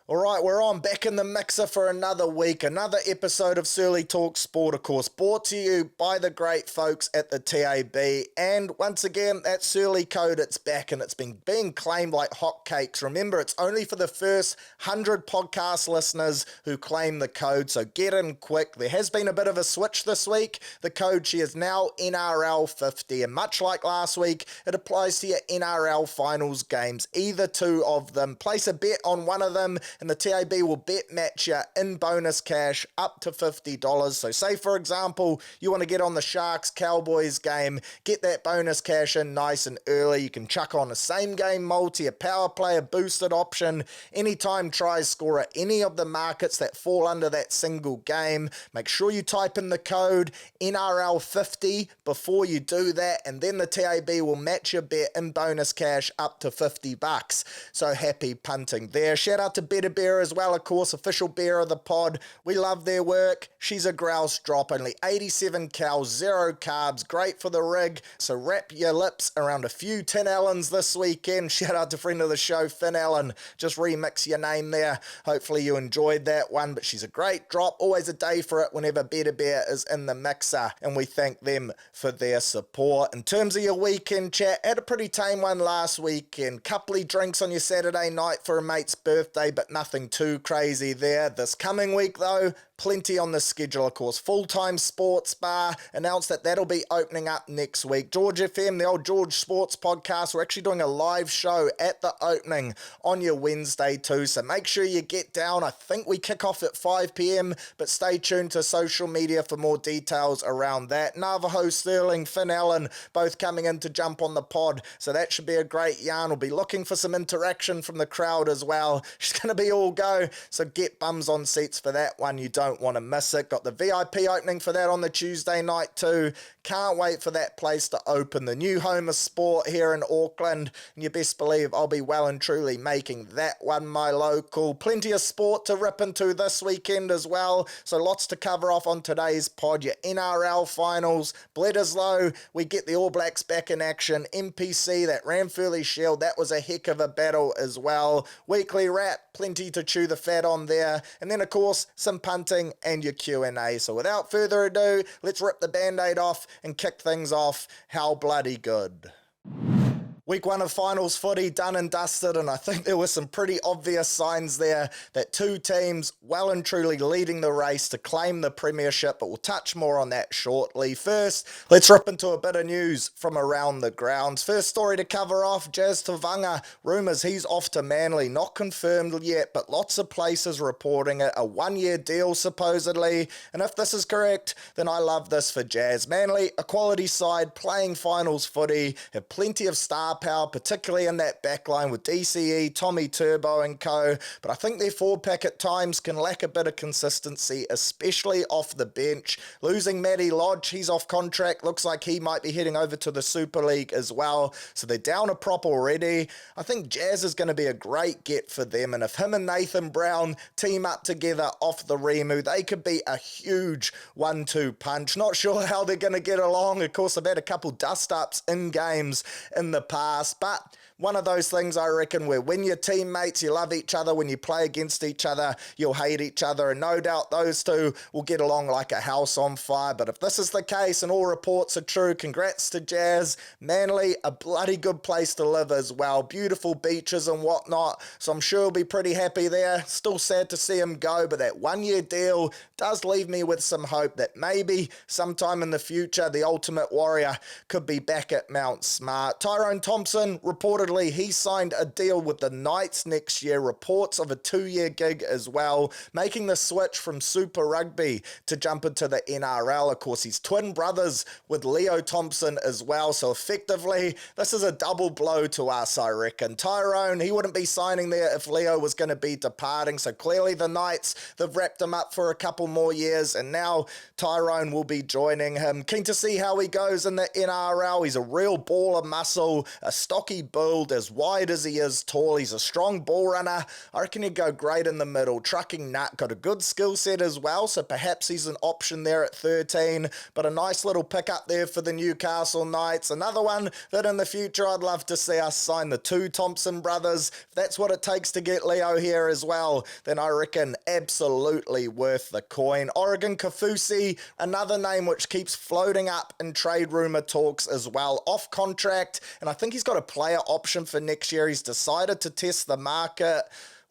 All right, we're on back in the mixer for another week, another episode of Surly Talk Sport, of course, brought to you by the great folks at the TAB. And once again, that Surly code, it's back and it's been being claimed like hotcakes. Remember, it's only for the first 100 podcast listeners who claim the code, so get in quick. There has been a bit of a switch this week. The code, she is now NRL50, and much like last week, it applies to your NRL finals games, either two of them. Place a bet on one of them, and the TAB will bet match you in bonus cash up to $50. So say, for example, you want to get on the Sharks-Cowboys game, get that bonus cash in nice and early. You can chuck on a same-game multi, a power play, a boosted option, anytime tries score at any of the markets that fall under that single game. Make sure you type in the code NRL50 before you do that, and then the TAB will match your bet in bonus cash up to $50. So happy punting there. Shout out to Better Bear as well, of course, official bear of the pod. We love their work. She's a grouse drop, only 87 cal, 0 carbs, great for the rig. So wrap your lips around a few Tin Allens this weekend. Shout out to friend of the show, Finn Allen. Just remix your name there. Hopefully you enjoyed that one, but she's a great drop. Always a day for it whenever Better Bear is in the mixer, and we thank them for their support. In terms of your weekend chat, had a pretty tame one last weekend. Coupley drinks on your Saturday night for a mate's birthday, but nothing too crazy there. This coming week though, plenty on the schedule, of course. Full-time sports bar announced that that'll be opening up next week. George FM, the old George Sports podcast, we're actually doing a live show at the opening on your Wednesday too, so make sure you get down. I think we kick off at 5 p.m, but stay tuned to social media for more details around that. Navajo Sterling, Finn Allen, both coming in to jump on the pod, so that should be a great yarn. We'll be looking for some interaction from the crowd as well. She's going to be all go, so get bums on seats for that one. You don't want to miss it. Got the VIP opening for that on the Tuesday night too. Can't wait for that place to open. The new home of sport here in Auckland, and you best believe I'll be well and truly making that one my local. Plenty of sport to rip into this weekend as well, so lots to cover off on today's pod. Your NRL finals, Bledisloe, we get the All Blacks back in action, NPC, that Ranfurly Shield, that was a heck of a battle as well. Weekly wrap, plenty to chew the fat on there, and then of course some punting and your Q&A. So without further ado, let's rip the band-aid off and kick things off. How bloody good. Week one of finals footy done and dusted, and I think there were some pretty obvious signs there that two teams well and truly leading the race to claim the premiership, but we'll touch more on that shortly. First, let's rip into a bit of news from around the grounds. First story to cover off, Jazz Tavanga. Rumours he's off to Manly, not confirmed yet, but lots of places reporting it. A one-year deal supposedly, and if this is correct, then I love this for Jazz. Manly, a quality side, playing finals footy, have plenty of star power, particularly in that backline with DCE, Tommy Turbo and co, but I think their forward pack at times can lack a bit of consistency, especially off the bench. Losing Matty Lodge, he's off contract, looks like he might be heading over to the Super League as well, so they're down a prop already. I think Jazz is going to be a great get for them, and if him and Nathan Brown team up together off the Remu, they could be a huge 1-2 punch. Not sure how they're going to get along. Of course, they've had a couple dust-ups in games in the past, but one of those things I reckon where when you're teammates, you love each other, when you play against each other, you'll hate each other, and no doubt those two will get along like a house on fire. But if this is the case and all reports are true, congrats to Jazz. Manly, a bloody good place to live as well. Beautiful beaches and whatnot, so I'm sure he'll be pretty happy there. Still sad to see him go, but that one-year deal does leave me with some hope that maybe sometime in the future, the Ultimate Warrior could be back at Mount Smart. Tyrone Thompson reportedly he signed a deal with the Knights next year, reports of a 2-year gig as well, making the switch from Super Rugby to jump into the NRL. Of course, he's twin brothers with Leo Thompson as well, so effectively this is a double blow to us, I reckon. Tyrone, he wouldn't be signing there if Leo was going to be departing, so clearly the Knights, they've wrapped him up for a couple more years, and now Tyrone will be joining him. Keen to see how he goes in the NRL. He's a real ball of muscle, a stocky bull, build, as wide as he is tall. He's a strong ball runner. I reckon he'd go great in the middle. Trucking nut, got a good skill set as well, so perhaps he's an option there at 13, but a nice little pick up there for the Newcastle Knights. Another one that in the future I'd love to see us sign, the two Thompson brothers. If that's what it takes to get Leo here as well, then I reckon absolutely worth the coin. Oregon Kaufusi, another name which keeps floating up in trade rumour talks as well. Off contract, and I think he's got a player option for next year. He's decided to test the market.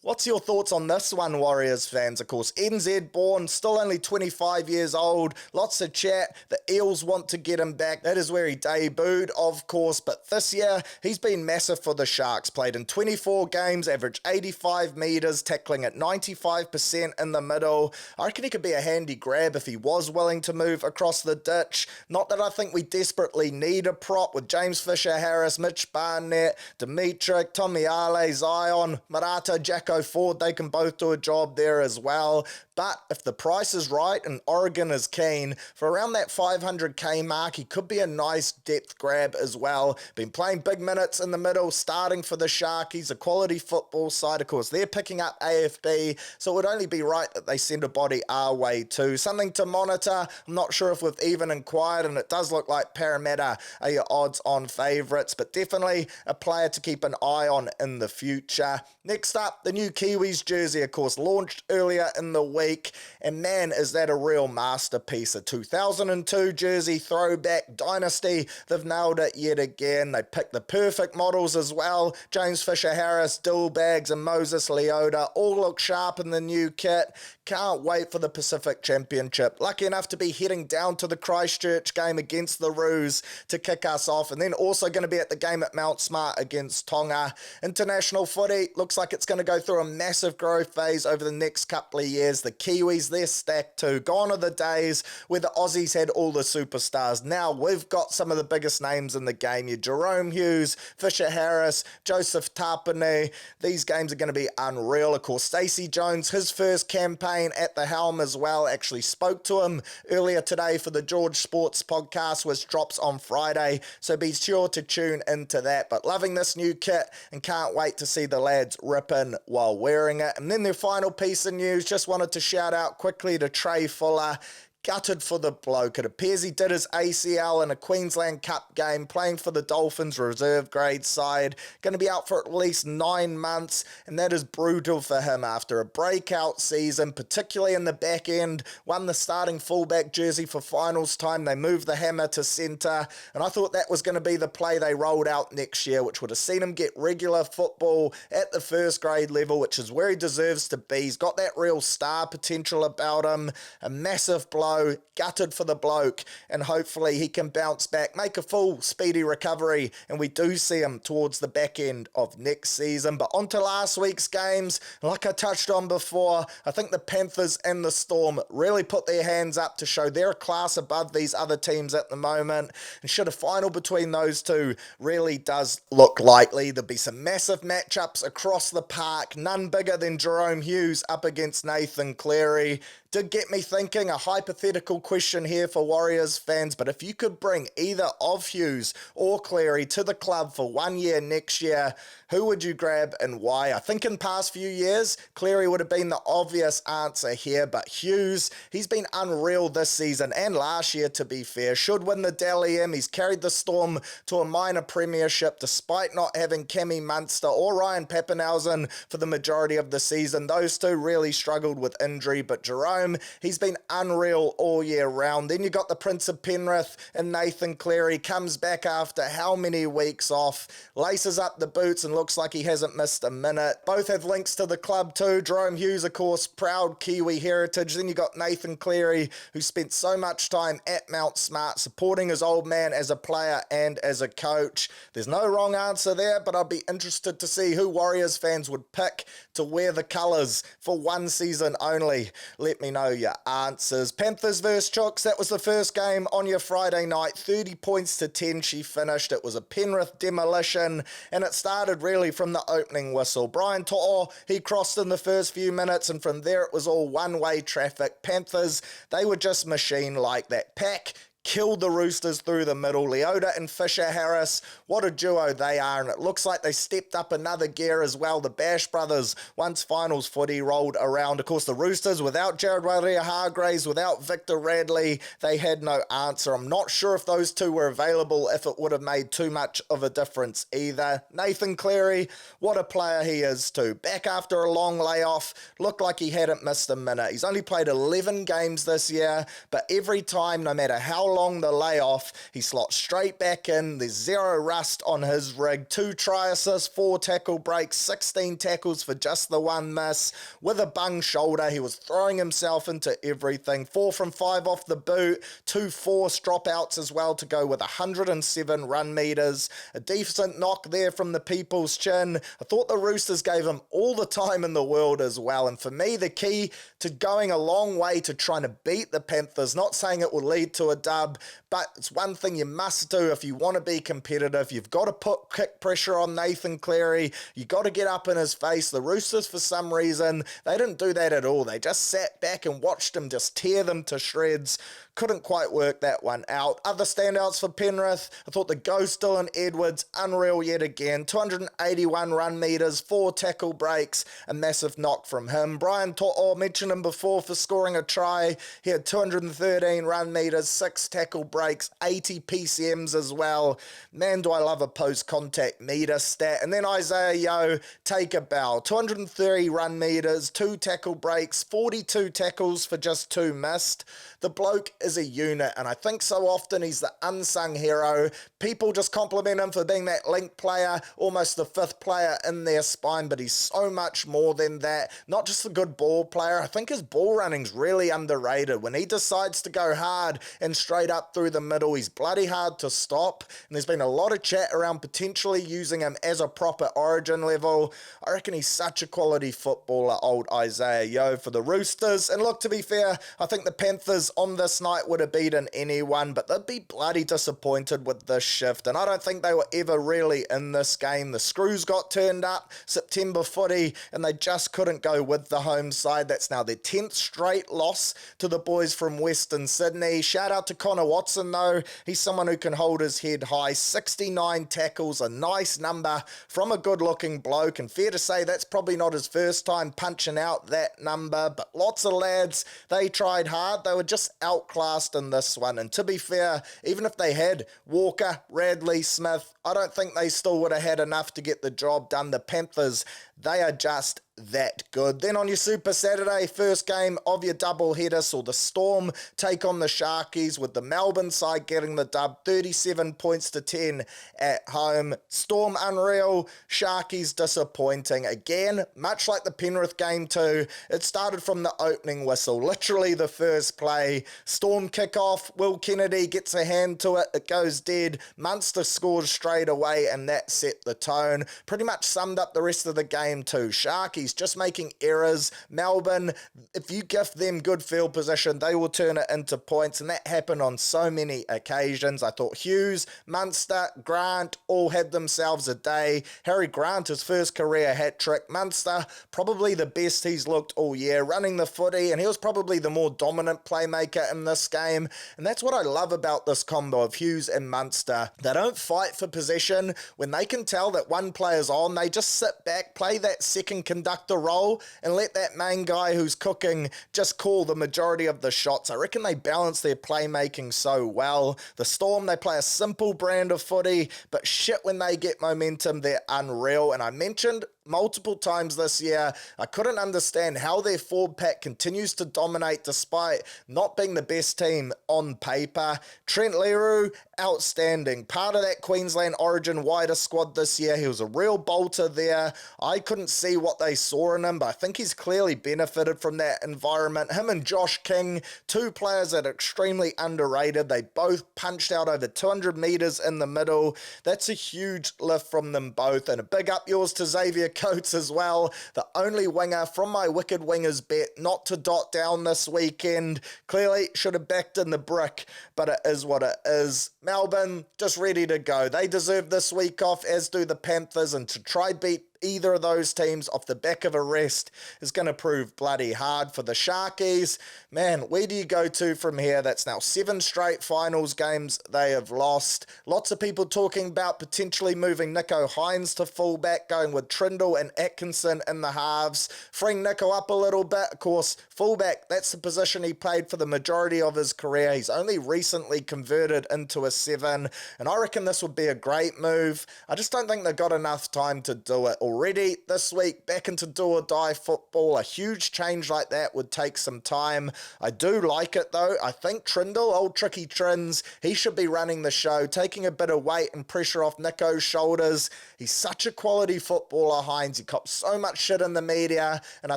What's your thoughts on this one, Warriors fans? Of course, NZ born, still only 25 years old. Lots of chat. The Eels want to get him back. That is where he debuted, of course. But this year, he's been massive for the Sharks. Played in 24 games, averaged 85 metres, tackling at 95% in the middle. I reckon he could be a handy grab if he was willing to move across the ditch. Not that I think we desperately need a prop with James Fisher-Harris, Mitch Barnett, Dimitri, Tomiale, Zion, Marata, Jacko Ford. They can both do a job there as well. But if the price is right and Oregon is keen, for around that 500k mark, he could be a nice depth grab as well. Been playing big minutes in the middle, starting for the Sharkies, a quality football side. Of course, they're picking up AFB, so it would only be right that they send a body our way too. Something to monitor. I'm not sure if we've even inquired, and it does look like Parramatta are your odds-on favourites, but definitely a player to keep an eye on in the future. Next up, the new Kiwis jersey, of course, launched earlier in the week, and man, is that a real masterpiece. A 2002 jersey throwback dynasty. They've nailed it yet again. They picked the perfect models as well. James Fisher-Harris, Dillbags, and Moses Leota all look sharp in the new kit. Can't wait for the Pacific Championship. Lucky enough to be heading down to the Christchurch game against the Roos to kick us off, and then also going to be at the game at Mount Smart against Tonga. International footy looks like it's going to go through a massive growth phase over the next couple of years. The Kiwis, they're stacked too. Gone are the days where the Aussies had all the superstars. Now we've got some of the biggest names in the game. Your Jerome Hughes, Fisher-Harris, Joseph Tapine. These games are going to be unreal. Of course, Stacey Jones, his first campaign at the helm as well. Actually spoke to him earlier today for the George Sports podcast, which drops on Friday, so be sure to tune into that. But loving this new kit and can't wait to see the lads ripping while wearing it. And then their final piece of news, just wanted to shout out quickly to Trey Fuller. Gutted for the bloke. It appears he did his ACL in a Queensland Cup game, playing for the Dolphins reserve grade side. Going to be out for at least 9 months, and that is brutal for him after a breakout season, particularly in the back end. Won the starting fullback jersey for finals time. They moved the hammer to centre, and I thought that was going to be the play they rolled out next year, which would have seen him get regular football at the first grade level, which is where he deserves to be. He's got that real star potential about him. A massive blow. Gutted for the bloke, and hopefully he can bounce back, make a full speedy recovery, and we do see him towards the back end of next season. But on to last week's games. Like I touched on before, I think the Panthers and the Storm really put their hands up to show they're a class above these other teams at the moment, and should a final between those two really does look likely. There'll be some massive matchups across the park, none bigger than Jerome Hughes up against Nathan Cleary. Did get me thinking, a hypothetical question here for Warriors fans, but if you could bring either of Hughes or Cleary to the club for 1 year next year, who would you grab and why? I think in past few years, Cleary would have been the obvious answer here, but Hughes, he's been unreal this season and last year, to be fair. Should win the Dally M. He's carried the Storm to a minor premiership despite not having Cammy Munster or Ryan Pappenhausen for the majority of the season. Those two really struggled with injury, but Jerome, he's been unreal all year round. Then you got the Prince of Penrith and Nathan Cleary, comes back after how many weeks off, laces up the boots and looks like he hasn't missed a minute. Both have links to the club too. Jerome Hughes, of course, proud Kiwi heritage. Then you got Nathan Cleary, who spent so much time at Mount Smart supporting his old man as a player and as a coach. There's no wrong answer there, but I'd be interested to see who Warriors fans would pick to wear the colours for 1 season only. Let me know your answers. Panthers versus Chooks, that was the first game on your Friday night. 30 points to 10 she finished. It was a Penrith demolition, and it started really from the opening whistle. Brian To'o, he crossed in the first few minutes, and from there it was all one-way traffic. Panthers, they were just machine like that. Pack killed the Roosters through the middle. Leota and Fisher-Harris, what a duo they are, and it looks like they stepped up another gear as well. The Bash brothers, once finals footy rolled around. Of course, the Roosters, without Jared Waerea-Hargreaves, without Victor Radley, they had no answer. I'm not sure if those two were available, if it would have made too much of a difference either. Nathan Cleary, what a player he is too. Back after a long layoff, looked like he hadn't missed a minute. He's only played 11 games this year, but every time, no matter how long the layoff, he slots straight back in. There's zero rust on his rig. 2 try assists, 4 tackle breaks, 16 tackles for just the 1 miss. With a bung shoulder, he was throwing himself into everything. 4 from 5 off the boot, 2 forced dropouts as well to go with 107 run meters. A decent knock there from the People's Chin. I thought the Roosters gave him all the time in the world as well. And for me, the key to going a long way to trying to beat the Panthers, not saying it will lead to a dub, but it's one thing you must do if you want to be competitive. You've got to put kick pressure on Nathan Cleary. You've got to get up in his face. The Roosters, for some reason, they didn't do that at all. They just sat back and watched him just tear them to shreds. Couldn't quite work that one out. Other standouts for Penrith, I thought the ghost Dylan Edwards, unreal yet again. 281 run meters, 4 tackle breaks, a massive knock from him. Brian To'o, mentioned him before for scoring a try. He had 213 run meters, 6 tackle breaks, 80 PCMs as well. Man, do I love a post-contact meter stat. And then Isaiah Yeo, take a bow. 230 run meters, 2 tackle breaks, 42 tackles for just 2 missed. The bloke is a unit, and I think so often he's the unsung hero. People just compliment him for being that link player, almost the 5th player in their spine, but he's so much more than that. Not just a good ball player, I think his ball running's really underrated. When he decides to go hard and straight up through the middle, he's bloody hard to stop, and there's been a lot of chat around potentially using him as a proper Origin level. I reckon he's such a quality footballer, old Isaiah Yeo for the Roosters. And look, to be fair, I think the Panthers on this night would have beaten anyone, but they'd be bloody disappointed with this shift, and I don't think they were ever really in this game. The screws got turned up, September footy, and they just couldn't go with the home side. That's now their 10th straight loss to the boys from Western Sydney. Shout out to Connor Watson though, he's someone who can hold his head high. 69 tackles, a nice number from a good looking bloke, and fair to say that's probably not his first time punching out that number, but lots of lads, they tried hard. They were just outclassed in this one, and to be fair, even if they had Walker, Radley, Smith, I don't think they still would have had enough to get the job done. The Panthers, they are just that good. Then on your Super Saturday, first game of your doubleheader, saw the Storm take on the Sharkies, with the Melbourne side getting the dub, 37 points to 10 at home. Storm unreal, Sharkies disappointing. Again, much like the Penrith game too, it started from the opening whistle, literally the first play. Storm kickoff, Will Kennedy gets a hand to it, it goes dead. Munster scores straight away, and that set the tone. Pretty much summed up the rest of the game too. Sharkies just making errors. Melbourne, if you gift them good field position, they will turn it into points, and that happened on so many occasions. I thought Hughes, Munster, Grant all had themselves a day. Harry Grant, his first career hat-trick. Munster, probably the best he's looked all year, running the footy, and he was probably the more dominant playmaker in this game. And that's what I love about this combo of Hughes and Munster. They don't fight for possession. When they can tell that one player's on, they just sit back, play that second conductor role, and let that main guy who's cooking just call the majority of the shots. I reckon they balance their playmaking so well. The Storm, they play a simple brand of footy, but shit, when they get momentum, they're unreal. And I mentioned multiple times this year, I couldn't understand how their forward pack continues to dominate despite not being the best team on paper. Trent Leroux, outstanding. Part of that Queensland Origin wider squad this year. He was a real bolter there. I couldn't see what they saw in him, but I think he's clearly benefited from that environment. Him and Josh King, 2 players that are extremely underrated. They both punched out over 200 metres in the middle. That's a huge lift from them both. And a big up yours to Xavier Coates as well, the only winger from my Wicked Wingers bet not to dot down this weekend. Clearly should have backed in the brick, but it is what it is. Melbourne, just ready to go. They deserve this week off, as do the Panthers, and to try beat either of those teams off the back of a rest is going to prove bloody hard for the Sharkies. Man, where do you go to from here? That's now 7 straight finals games they have lost. Lots of people talking about potentially moving Nico Hines to fullback, going with Trindle and Atkinson in the halves, freeing Nico up a little bit. Of course, fullback, that's the position he played for the majority of his career. He's only recently converted into a 7, and I reckon this would be a great move. I just don't think they've got enough time to do it. Already this week, back into do-or-die football, a huge change like that would take some time. I do like it though. I think Trindle, old Tricky Trins, he should be running the show, taking a bit of weight and pressure off Nico's shoulders. He's such a quality footballer, Hines. He cops so much shit in the media, and I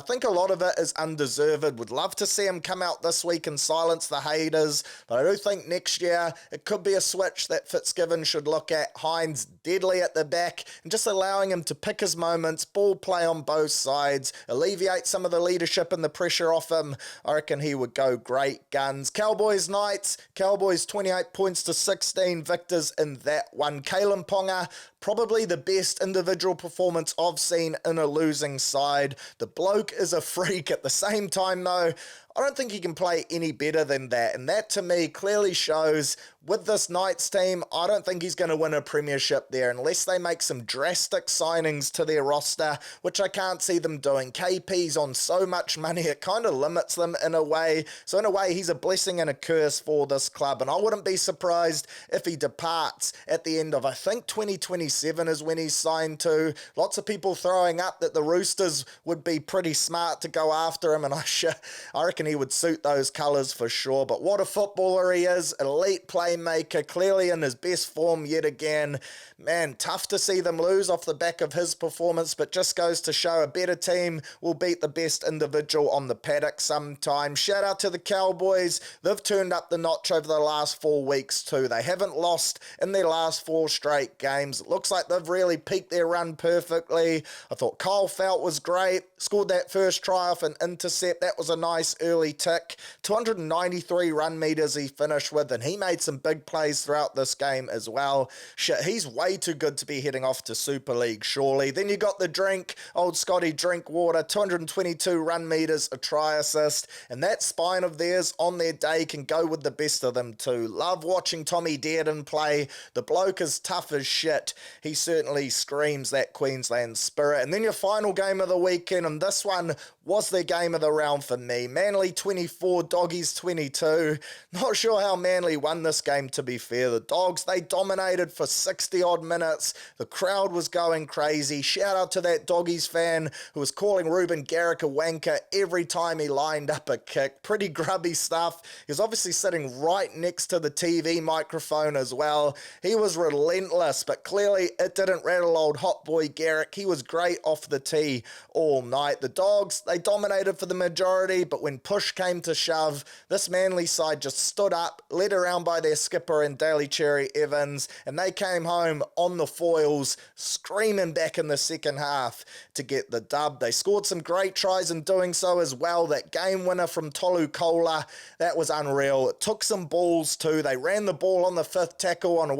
think a lot of it is undeserved. Would love to see him come out this week and silence the haters, but I do think next year it could be a switch that Fitzgibbon should look at. Hines deadly at the back and just allowing him to pick his moments, ball play on both sides, alleviate some of the leadership and the pressure off him. I reckon he would go great guns. Cowboys Knights, Cowboys 28 points to 16 victors in that one. Kalen Ponga, probably the best individual performance I've seen in a losing side. The bloke is a freak. At the same time though, I don't think he can play any better than that, and that to me clearly shows with this Knights team, I don't think he's going to win a premiership there unless they make some drastic signings to their roster, which I can't see them doing. KP's on so much money, it kind of limits them in a way. So in a way, he's a blessing and a curse for this club, and I wouldn't be surprised if he departs at the end of, I think 2027 is when he's signed to. Lots of people throwing up that the Roosters would be pretty smart to go after him, and I reckon he would suit those colours for sure. But what a footballer he is, elite playmaker, clearly in his best form yet again. Man, tough to see them lose off the back of his performance, but just goes to show a better team will beat the best individual on the paddock sometime. Shout out to the Cowboys. They've turned up the notch over the last 4 weeks too. They haven't lost in their last 4 straight games. It looks like they've really peaked their run perfectly. I thought Kyle Felt was great. Scored that first try off an intercept. That was a nice early tick. 293 run meters he finished with, and he made some big plays throughout this game as well. Shit, he's way too good to be heading off to Super League, surely. Then you got the Drink, old Scotty Drinkwater, 222 run meters, a try assist, and that spine of theirs on their day can go with the best of them too. Love watching Tommy Dearden play. The bloke is tough as shit. He certainly screams that Queensland spirit. And then your final game of the weekend, and this one was the game of the round for me. Manly 24, Doggies 22. Not sure how Manly won this game, to be fair. The Dogs, they dominated for 60 odd minutes. The crowd was going crazy. Shout out to that Doggies fan who was calling Ruben Garrick a wanker every time he lined up a kick. Pretty grubby stuff. He was obviously sitting right next to the TV microphone as well. He was relentless, but clearly it didn't rattle old hot boy Garrick. He was great off the tee all night. The Dogs, they dominated for the majority, but when push came to shove, this Manly side just stood up, led around by their skipper and Daly Cherry Evans, and they came home on the foils, screaming back in the second half to get the dub. They scored some great tries in doing so as well. That game winner from Tolu Kola, that was unreal. It took some balls too. They ran the ball on the 5th tackle on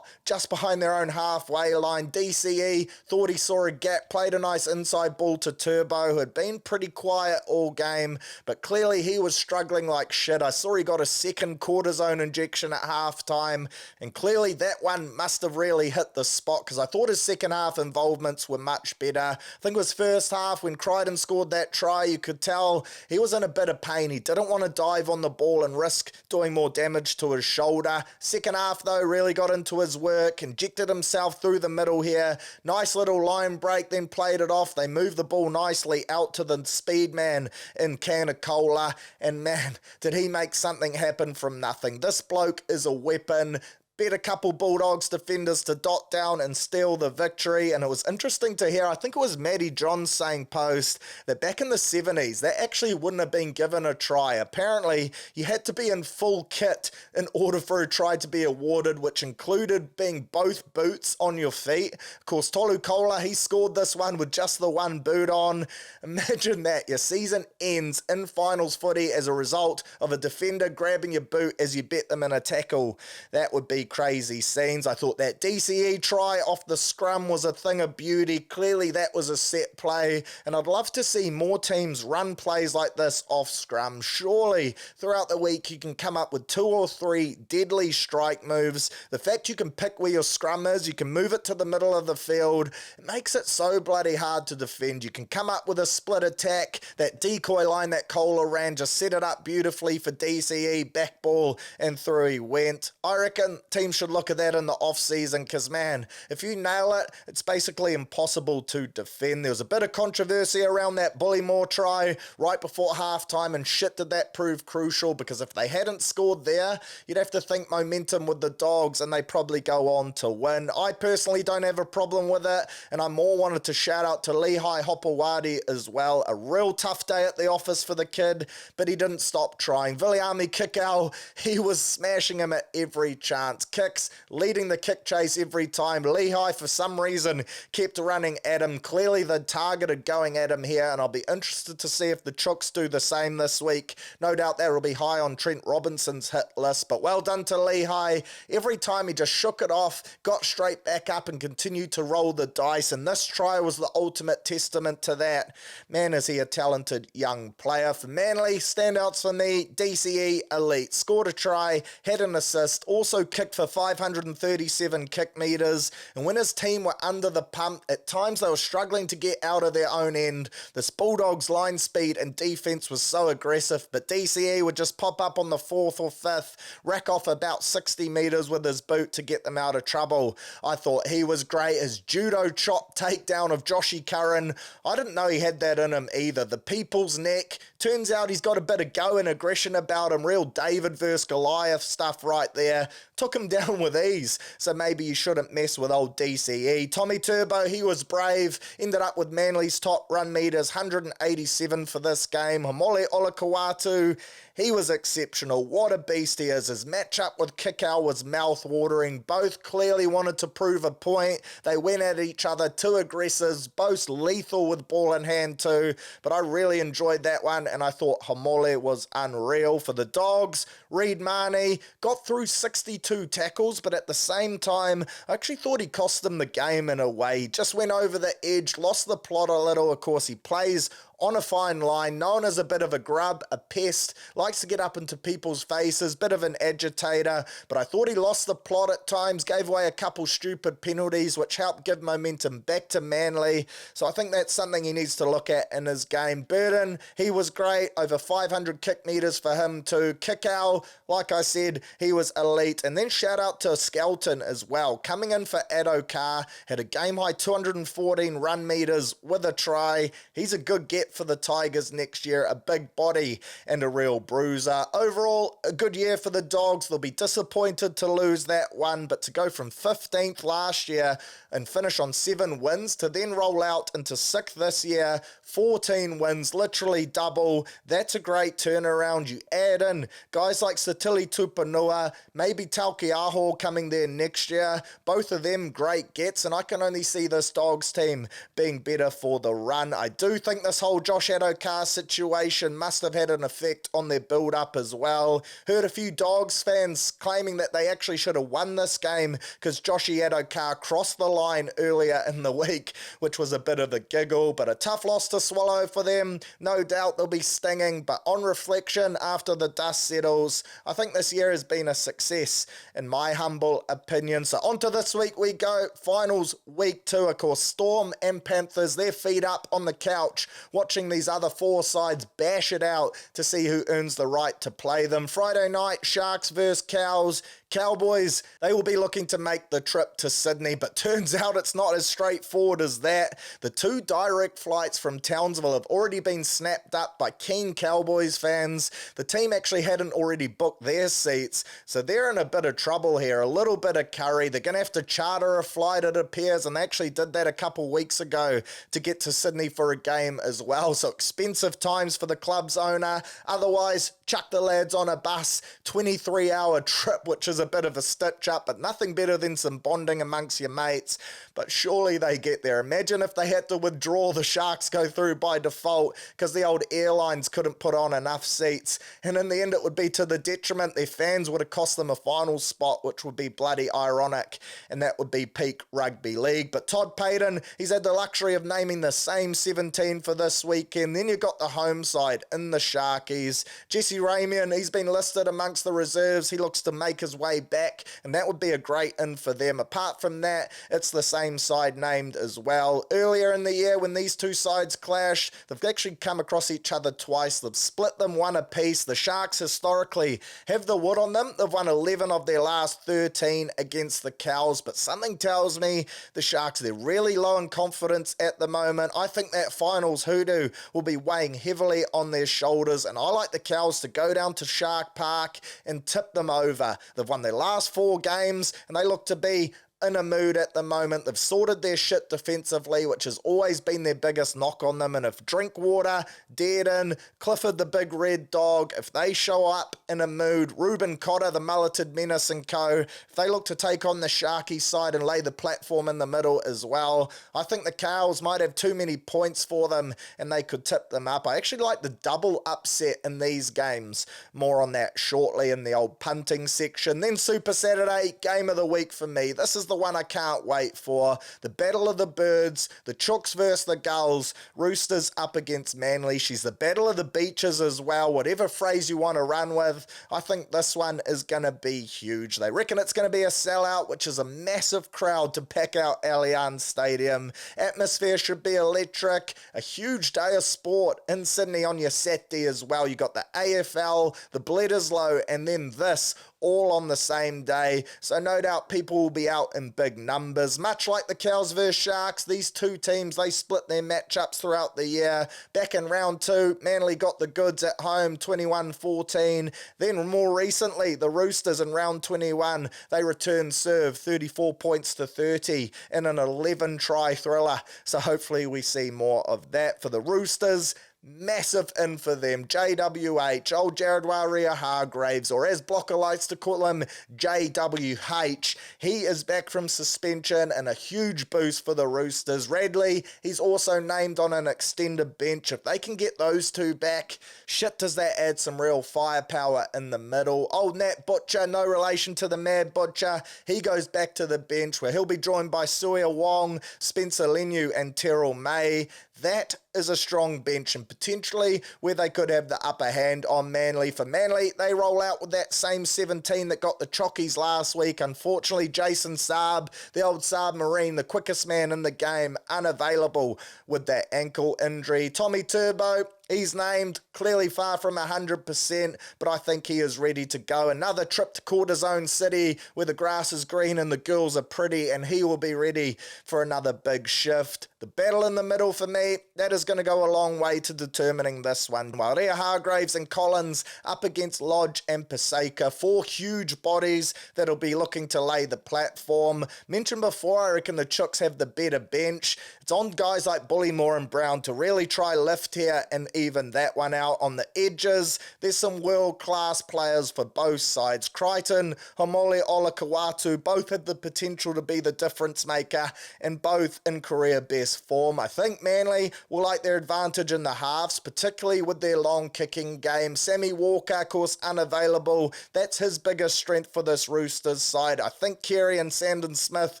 just behind their own halfway line. DCE thought he saw a gap, played a nice inside ball to Turbo, who had been pretty quiet all game, but clearly he was struggling like shit. I saw he got a second cortisone injection at halftime, and clearly that one must have really hit the spot, because I thought his second half involvements were much better. I think it was first half when Crichton scored that try, you could tell he was in a bit of pain. He didn't want to dive on the ball and risk doing more damage to his shoulder. Second half though, really got into his work, injected himself through the middle here. Nice little line break, then played it off. They moved the ball nicely out to the speed man in Canicola, and man, did he make something happen from nothing. This bloke is a weapon. Bet a couple Bulldogs defenders to dot down and steal the victory, and it was interesting to hear, I think it was Matty John saying post, that back in the 70s, that actually wouldn't have been given a try. Apparently, you had to be in full kit in order for a try to be awarded, which included being both boots on your feet. Of course, Tolu Kola, he scored this one with just the one boot on. Imagine that, your season ends in finals footy as a result of a defender grabbing your boot as you bet them in a tackle. That would be crazy scenes. I thought that DCE try off the scrum was a thing of beauty. Clearly that was a set play, and I'd love to see more teams run plays like this off scrum. Surely throughout the week you can come up with 2 or 3 deadly strike moves. The fact you can pick where your scrum is, you can move it to the middle of the field, it makes it so bloody hard to defend. You can come up with a split attack. That decoy line that Kohler ran just set it up beautifully for DCE, back ball, and through he went. I reckon teams should look at that in the off-season because, man, if you nail it, it's basically impossible to defend. There was a bit of controversy around that Bullymore try right before halftime, and shit did that prove crucial, because if they hadn't scored there, you'd have to think momentum with the Dogs and they probably go on to win. I personally don't have a problem with it, and I more wanted to shout out to Lehigh Hopewadi as well. A real tough day at the office for the kid, but he didn't stop trying. Viliami Kikau, he was smashing him at every chance. Kicks, leading the kick chase every time. Lehigh, for some reason, kept running at him. Clearly they targeted going at him here, and I'll be interested to see if the Chooks do the same this week. No doubt that will be high on Trent Robinson's hit list, but well done to Lehigh. Every time he just shook it off, got straight back up and continued to roll the dice, and this try was the ultimate testament to that. Man, is he a talented young player. For Manly, standouts for me, DCE, elite. Scored a try, had an assist, also kicked for 537 kick metres, and when his team were under the pump, at times they were struggling to get out of their own end. This Bulldogs line speed and defence was so aggressive, but DCE would just pop up on the 4th or 5th, rack off about 60 metres with his boot to get them out of trouble. I thought he was great. His judo chop takedown of Joshy Curran, I didn't know he had that in him either. The people's neck, turns out he's got a bit of go and aggression about him. Real David versus Goliath stuff right there. Took him down with ease, so maybe you shouldn't mess with old DCE. Tommy Turbo, he was brave, ended up with Manly's top run meters, 187 for this game. Hamole Olakawatu, he was exceptional. What a beast he is. His matchup with Kikau was mouth-watering. Both clearly wanted to prove a point. They went at each other, 2 aggressors, both lethal with ball in hand too, but I really enjoyed that one, and I thought Hamole was unreal. For the Dogs, Reid Marnie got through 62 tackles, but at the same time, I actually thought he cost them the game in a way. He just went over the edge, lost the plot a little. Of course, he plays on a fine line, known as a bit of a grub, a pest, likes to get up into people's faces, bit of an agitator, but I thought he lost the plot at times, gave away a couple stupid penalties, which helped give momentum back to Manly, so I think that's something he needs to look at in his game. Burden, he was great, over 500 kick metres for him too. Kikau, like I said, he was elite, and then shout out to Skelton as well, coming in for Addo-Carr, had a game-high 214 run metres with a try. He's a good get for the Tigers next year, a big body and a real bruiser. Overall, a good year for the Dogs. They'll be disappointed to lose that one, but to go from 15th last year and finish on 7 wins to then roll out into 6th this year, 14 wins, literally double. That's a great turnaround. You add in guys like Satili Tupanua, maybe Taukiaho coming there next year. Both of them great gets, and I can only see this Dogs team being better for the run. I do think this whole Josh Addo-Carr situation must have had an effect on their build-up as well. Heard a few Dogs fans claiming that they actually should have won this game because Joshy Addo-Carr crossed the line earlier in the week, which was a bit of a giggle, but a tough loss to swallow for them. No doubt they'll be stinging, but on reflection, after the dust settles, I think this year has been a success, in my humble opinion. So on to this week we go. Finals week 2, of course. Storm and Panthers, their feet up on the couch, watching these other 4 sides bash it out to see who earns the right to play them. Friday night, Sharks versus Cows. Cowboys, they will be looking to make the trip to Sydney, but turns out it's not as straightforward as that. The 2 direct flights from Townsville have already been snapped up by keen Cowboys fans. The team actually hadn't already booked their seats, so they're in a bit of trouble here, a little bit of curry. They're going to have to charter a flight, it appears, and they actually did that a couple weeks ago to get to Sydney for a game as well. well, so expensive times for the club's owner. Otherwise, chuck the lads on a bus, 23-hour trip, which is a bit of a stitch-up, but nothing better than some bonding amongst your mates. But surely they get there. Imagine if they had to withdraw, the Sharks go through by default because the old airlines couldn't put on enough seats, and in the end it would be to the detriment. Their fans would have cost them a final spot, which would be bloody ironic, and that would be peak rugby league. But Todd Payton, he's had the luxury of naming the same 17 for this weekend. Then you've got the home side in the Sharkies. Jesse Ramian, he's been listed amongst the reserves. He looks to make his way back, and that would be a great in for them. Apart from that, it's the same side named as well. Earlier in the year, when these two sides clash, they've actually come across each other twice. They've split them one apiece. The Sharks historically have the wood on them. They've won 11 of their last 13 against the Cows, but something tells me the Sharks, they're really low in confidence at the moment. I think that finals hoodoo will be weighing heavily on their shoulders, and I like the Cows to go down to Shark Park and tip them over. They've won their last 4 games, and they look to be in a mood at the moment. They've sorted their shit defensively, which has always been their biggest knock on them. And if Drinkwater, Dearden, Clifford the big red dog, if they show up in a mood, Reuben Cotter, the mulleted menace and co, if they look to take on the Sharky side and lay the platform in the middle as well, I think the Cows might have too many points for them and they could tip them up. I actually like the double upset in these games. More on that shortly in the old punting section. Then Super Saturday, game of the week for me. This is the one I can't wait for. The Battle of the Birds, the Chooks versus the Gulls, Roosters up against Manly. She's the Battle of the Beaches as well, whatever phrase you want to run with. I think this one is going to be huge. They reckon it's going to be a sellout, which is a massive crowd to pack out Allianz Stadium. Atmosphere should be electric. A huge day of sport in Sydney on your Saturday as well. You got the AFL, the Bledisloe, and then this all on the same day, so no doubt people will be out in big numbers. Much like the Cows vs Sharks, these two teams, they split their matchups throughout the year. Back in round 2, Manly got the goods at home, 21-14. Then more recently, the Roosters in round 21, they returned serve, 34 points to 30 in an 11-try thriller. So hopefully we see more of that for the Roosters. Massive in for them. JWH, old Jared Waerea-Hargreaves, or as Blocker likes to call him, JWH. He is back from suspension and a huge boost for the Roosters. Radley, he's also named on an extended bench. If they can get those two back, shit, does that add some real firepower in the middle. Old Nat Butcher, no relation to the Mad Butcher, he goes back to the bench where he'll be joined by Suia Wong, Spencer Leniu and Terrell May. That is a strong bench and potentially where they could have the upper hand on Manly. For Manly, they roll out with that same 17 that got the Chockies last week. Unfortunately, Jason Saab, the old Saab Marine, the quickest man in the game, unavailable with that ankle injury. Tommy Turbo, he's named, clearly far from 100%, but I think he is ready to go. Another trip to Cortisone City where the grass is green and the girls are pretty, and he will be ready for another big shift. The battle in the middle for me, that is going to go a long way to determining this one. Waerea-Hargreaves and Collins up against Lodge and Paseka, 4 huge bodies that'll be looking to lay the platform. Mentioned before, I reckon the Chooks have the better bench. It's on guys like Bullymore and Brown to really try lift here and even that one out. On the edges, there's some world-class players for both sides. Crichton, Homole Olakawatu, both have the potential to be the difference maker and both in career best form. I think Manly will like their advantage in the halves, particularly with their long kicking game. Sammy Walker, of course, unavailable. That's his biggest strength for this Roosters side. I think Carey and Sandon Smith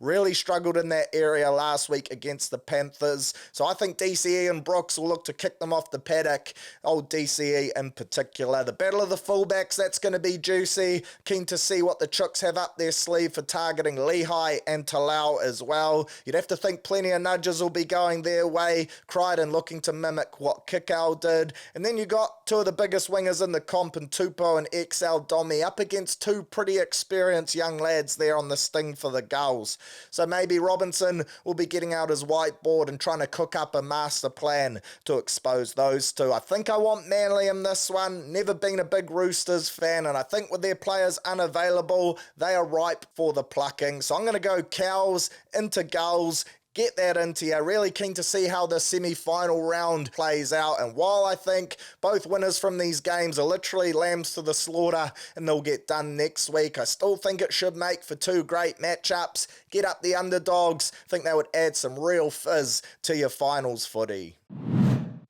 really struggled in that area last week against the Panthers. So I think DCE and Brooks will look to kick them off the paddock. Old DCE in particular. The battle of the fullbacks, that's going to be juicy. Keen to see what the Chooks have up their sleeve for targeting Lehigh and Talau as well. You'd have to think plenty of nudges will be going their way. Crichton looking to mimic what Kikau did. And then you got two of the biggest wingers in the comp in Tupou and XL Domi up against two pretty experienced young lads there on the sting for the Gulls. So maybe Robinson will be getting out his whiteboard and trying to cook up a master plan to expose those two. I think I want Manly in this one. Never been a big Roosters fan, and I think with their players unavailable, they are ripe for the plucking. So I'm going to go Cows into Gulls. get that into you. Really keen to see how the semi-final round plays out, and while I think both winners from these games are literally lambs to the slaughter and they'll get done next week, I still think it should make for two great matchups. Get up the underdogs. I think that would add some real fizz to your finals footy.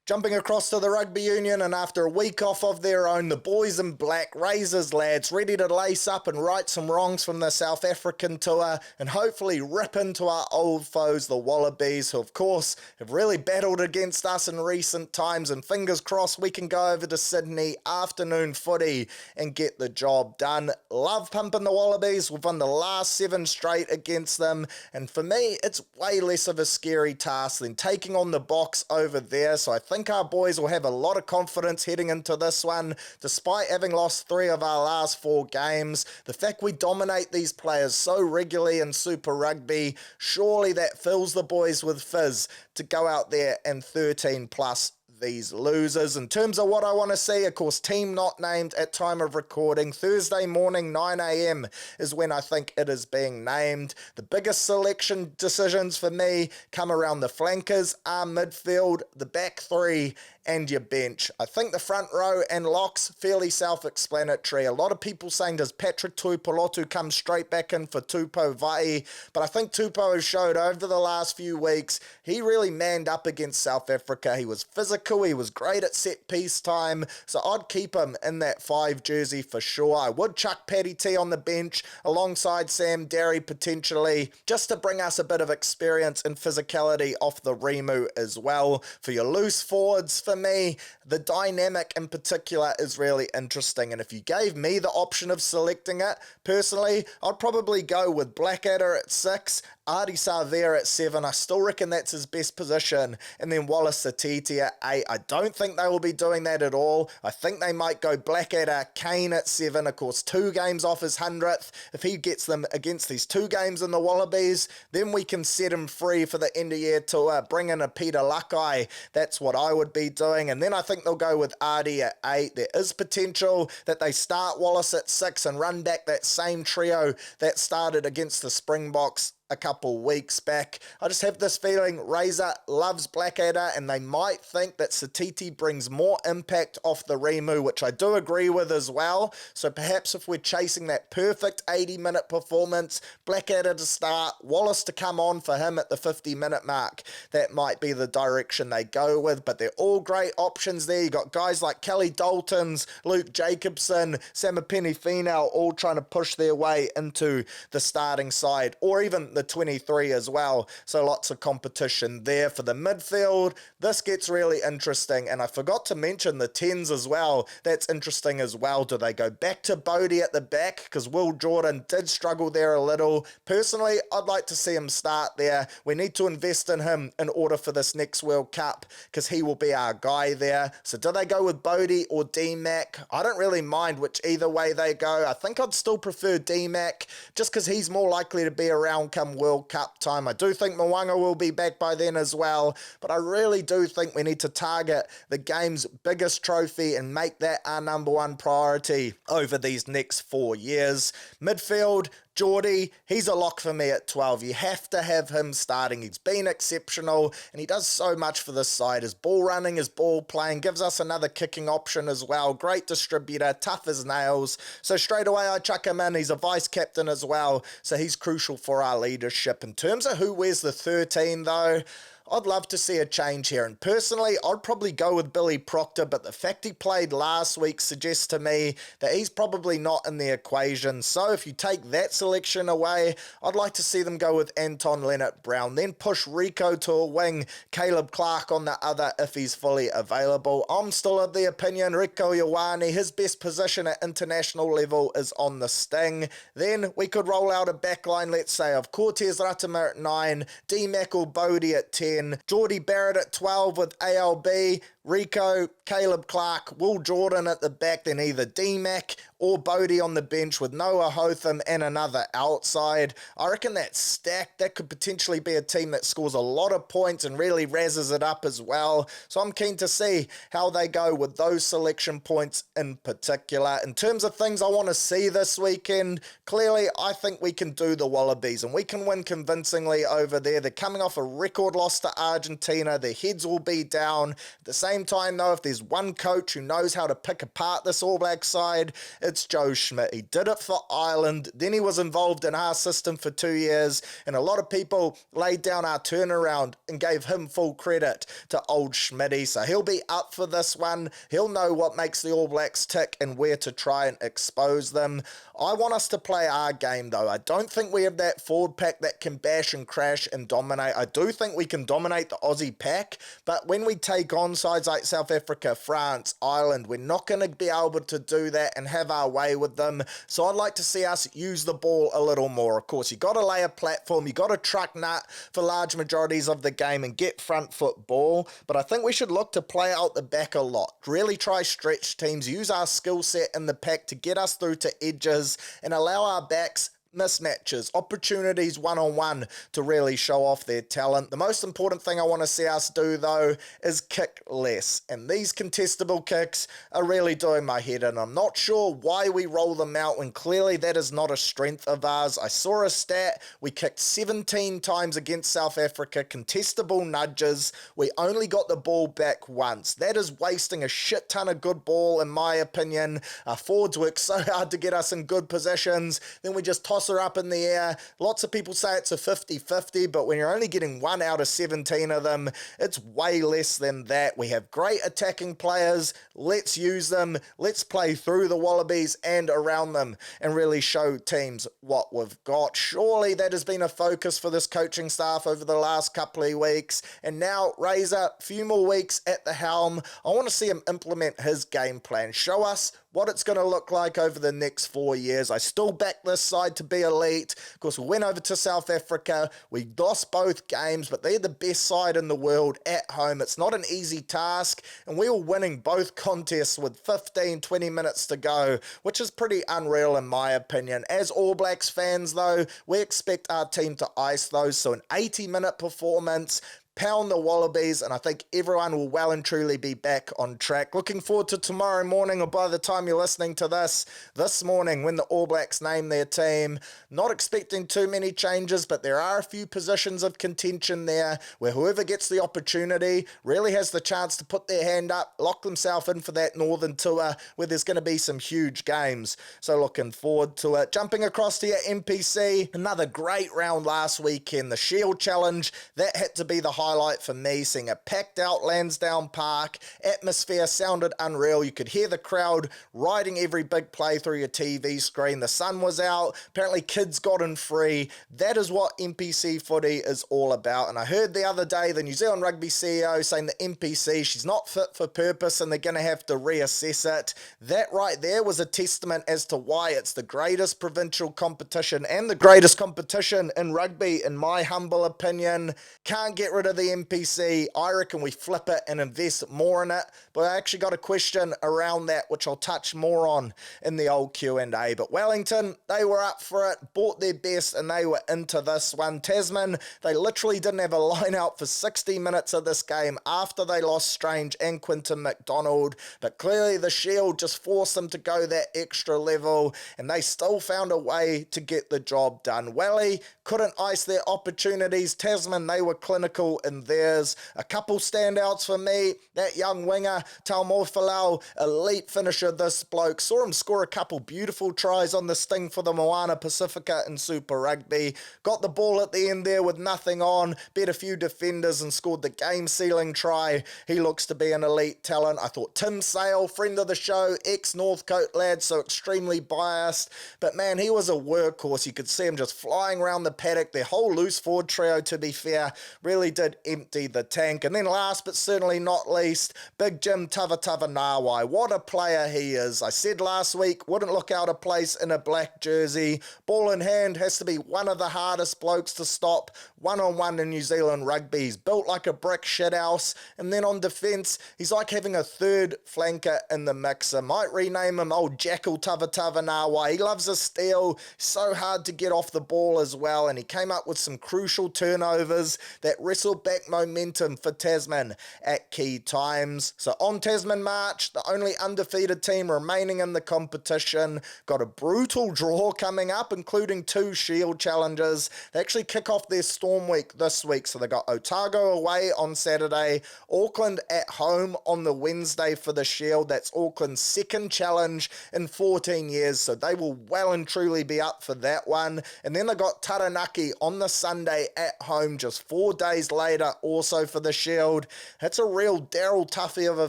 Jumping across to the Rugby Union, and after a week off of their own, the boys in black, Razors lads, ready to lace up and right some wrongs from the South African tour and hopefully rip into our old foes, the Wallabies, who of course have really battled against us in recent times, and fingers crossed we can go over to Sydney afternoon footy and get the job done. Love pumping the Wallabies. We've won the last 7 straight against them, and for me it's way less of a scary task than taking on the Box over there, so I think our boys will have a lot of confidence heading into this one. Despite having lost 3 of our last 4 games, the fact we dominate these players so regularly in Super Rugby, surely that fills the boys with fizz to go out there and 13 plus these losers. In terms of what I want to see, of course, team not named at time of recording. Thursday morning, 9 a.m. is when I think it is being named. The biggest selection decisions for me come around the flankers, our midfield, the back 3, and your bench. I think the front row and locks, fairly self-explanatory. A lot of people saying, does Patrick Tuipulotu come straight back in for Tupou Vai? But I think Tupou has showed over the last few weeks, he really manned up against South Africa. He was physical, he was great at set piece time, so I'd keep him in that 5 jersey for sure. I would chuck Paddy T on the bench alongside Sam Derry potentially, just to bring us a bit of experience and physicality off the Rimu as well. For your loose forwards, for me, the dynamic in particular is really interesting, and if you gave me the option of selecting it, personally, I'd probably go with Blackadder at 6, Ardie Savea at 7, I still reckon that's his best position, and then Wallace Satiti at 8. I don't think they will be doing that at all. I think they might go Blackadder, Kane at 7, of course 2 games off his 100th. If he gets them against these 2 games in the Wallabies, then we can set him free for the end of year tour, bring in a Peter Lakai. That's what I would be doing, and then I think they'll go with Ardie at 8. There is potential that they start Wallace at 6 and run back that same trio that started against the Springboks a couple weeks back. I just have this feeling Razor loves Blackadder, and they might think that Satiti brings more impact off the Rimu, which I do agree with as well. So perhaps if we're chasing that perfect 80-minute performance, Blackadder to start, Wallace to come on for him at the 50-minute mark, that might be the direction they go with. But they're all great options there. You got guys like Kelly Daltons, Luke Jacobson, Samapeni Finau all trying to push their way into the starting side, or even the 23 as well, so lots of competition there. For the midfield, this gets really interesting, and I forgot to mention the 10s as well. That's interesting as well. Do they go back to Bodie at the back, because Will Jordan did struggle there a little? Personally, I'd like to see him start there. We need to invest in him in order for this next World Cup, because he will be our guy there. So do they go with Bodie or D-Mac? I don't really mind which either way they go. I think I'd still prefer D-Mac, just because he's more likely to be around come World Cup time. I do think Mwanga will be back by then as well, but I really do think we need to target the game's biggest trophy and make that our number 1 priority over these next 4 years. Midfield, Geordie, he's a lock for me at 12. You have to have him starting. He's been exceptional, and he does so much for this side. His ball running, his ball playing, gives us another kicking option as well. Great distributor, tough as nails. So straight away I chuck him in. He's a vice captain as well, so he's crucial for our leadership. In terms of who wears the 13 though, I'd love to see a change here, and personally I'd probably go with Billy Proctor, but the fact he played last week suggests to me that he's probably not in the equation. So if you take that selection away, I'd like to see them go with Anton Leonard-Brown, then push Rico to a wing, Caleb Clark on the other if he's fully available. I'm still of the opinion Rico Ioane, his best position at international level is on the sting. Then we could roll out a backline, let's say, of Cortez Ratama at 9, D-Mac or Bodie at 10, Geordie Barrett at 12 with ALB, Rico, Caleb Clark, Will Jordan at the back, then either D-Mac or Bodie on the bench with Noah Hotham and another outside. I reckon that stack, that could potentially be a team that scores a lot of points and really razzes it up as well. So I'm keen to see how they go with those selection points in particular. In terms of things I want to see this weekend, clearly I think we can do the Wallabies and we can win convincingly over there. They're coming off a record loss to Argentina. Their heads will be down. At the same time though, if there's one coach who knows how to pick apart this All Black side, it's Joe Schmidt. He did it for Ireland, then he was involved in our system for 2 years, and a lot of people laid down our turnaround and gave him full credit to old Schmitty. So he'll be up for this one. He'll know what makes the All Blacks tick and where to try and expose them. I want us to play our game though. I don't think we have that forward pack that can bash and crash and dominate. I do think we can dominate the Aussie pack, but when we take on sides like South Africa, France, Ireland, we're not going to be able to do that and have our way with them. So I'd like to see us use the ball a little more. Of course, you got to lay a platform, you got to truck nut for large majorities of the game and get front foot ball, but I think we should look to play out the back a lot. Really try stretch teams, use our skill set in the pack to get us through to edges and allow our backs mismatches, opportunities one-on-one to really show off their talent. The most important thing I want to see us do though is kick less, and these contestable kicks are really doing my head in. I'm not sure why we roll them out when clearly that is not a strength of ours. I saw a stat, we kicked 17 times against South Africa, contestable nudges, we only got the ball back once. That is wasting a shit ton of good ball in my opinion. Our forwards work so hard to get us in good positions, then we just toss her up in the air. Lots of people say it's a 50-50, but when you're only getting 1 out of 17 of them, it's way less than that. We have great attacking players. Let's use them. Let's play through the Wallabies and around them and really show teams what we've got. Surely that has been a focus for this coaching staff over the last couple of weeks, and now Razor, a few more weeks at the helm. I want to see him implement his game plan. Show us what it's going to look like over the next 4 years. I still back this side to be elite. Of course, we went over to South Africa. We lost both games, but they're the best side in the world at home. It's not an easy task, and we were winning both contests with 15, 20 minutes to go, which is pretty unreal in my opinion. As All Blacks fans, though, we expect our team to ice those, so an 80-minute performance, pound the Wallabies, and I think everyone will well and truly be back on track. Looking forward to tomorrow morning, or by the time you're listening to this morning, when the All Blacks name their team. Not expecting too many changes, but there are a few positions of contention there where whoever gets the opportunity really has the chance to put their hand up, lock themselves in for that Northern Tour where there's going to be some huge games. So looking forward to it. Jumping across to your NPC, another great round last weekend. The Shield Challenge, that had to be the highlight for me, seeing a packed out Lansdowne Park. Atmosphere sounded unreal. You could hear the crowd riding every big play through your TV screen. The sun was out. Apparently kids got in free. That is what NPC footy is all about. And I heard the other day the New Zealand Rugby CEO saying the NPC, she's not fit for purpose and they're going to have to reassess it. That right there was a testament as to why it's the greatest provincial competition and the greatest competition in rugby, in my humble opinion. Can't get rid of the NPC. I reckon we flip it and invest more in it. But I actually got a question around that, which I'll touch more on in the old Q&A. But Wellington, they were up for it, bought their best, and they were into this one. Tasman, they literally didn't have a line out for 60 minutes of this game after they lost Strange and Quinton McDonald. But clearly the Shield just forced them to go that extra level, and they still found a way to get the job done. Welly couldn't ice their opportunities. Tasman, they were clinical in theirs. A couple standouts for me, that young winger, Taumofalau, elite finisher this bloke. Saw him score a couple beautiful tries on the sting for the Moana Pacifica in Super Rugby. Got the ball at the end there with nothing on, beat a few defenders and scored the game-sealing try. He looks to be an elite talent. I thought Tim Sale, friend of the show, ex-Northcote lad, so extremely biased. But man, he was a workhorse. You could see him just flying around the paddock. Their whole loose forward trio, to be fair, really did did empty the tank. And then last but certainly not least, Big Jim Tavatavanawai. What a player he is. I said last week, wouldn't look out of place in a black jersey. Ball in hand, has to be one of the hardest blokes to stop one-on-one in New Zealand rugby. He's built like a brick shithouse. And then on defence, he's like having a third flanker in the mixer. Might rename him Old Jackal Tavatavanawai. He loves a steal, so hard to get off the ball as well, and he came up with some crucial turnovers that wrestled back momentum for Tasman at key times. So on Tasman March, the only undefeated team remaining in the competition, got a brutal draw coming up, including 2 Shield challenges. They actually kick off their Storm Week this week, so they got Otago away on Saturday, Auckland at home on the Wednesday for the Shield. That's Auckland's second challenge in 14 years, so they will well and truly be up for that one. And then they got Taranaki on the Sunday at home just 4 days later, also for the Shield. It's a real Daryl Tuffy of a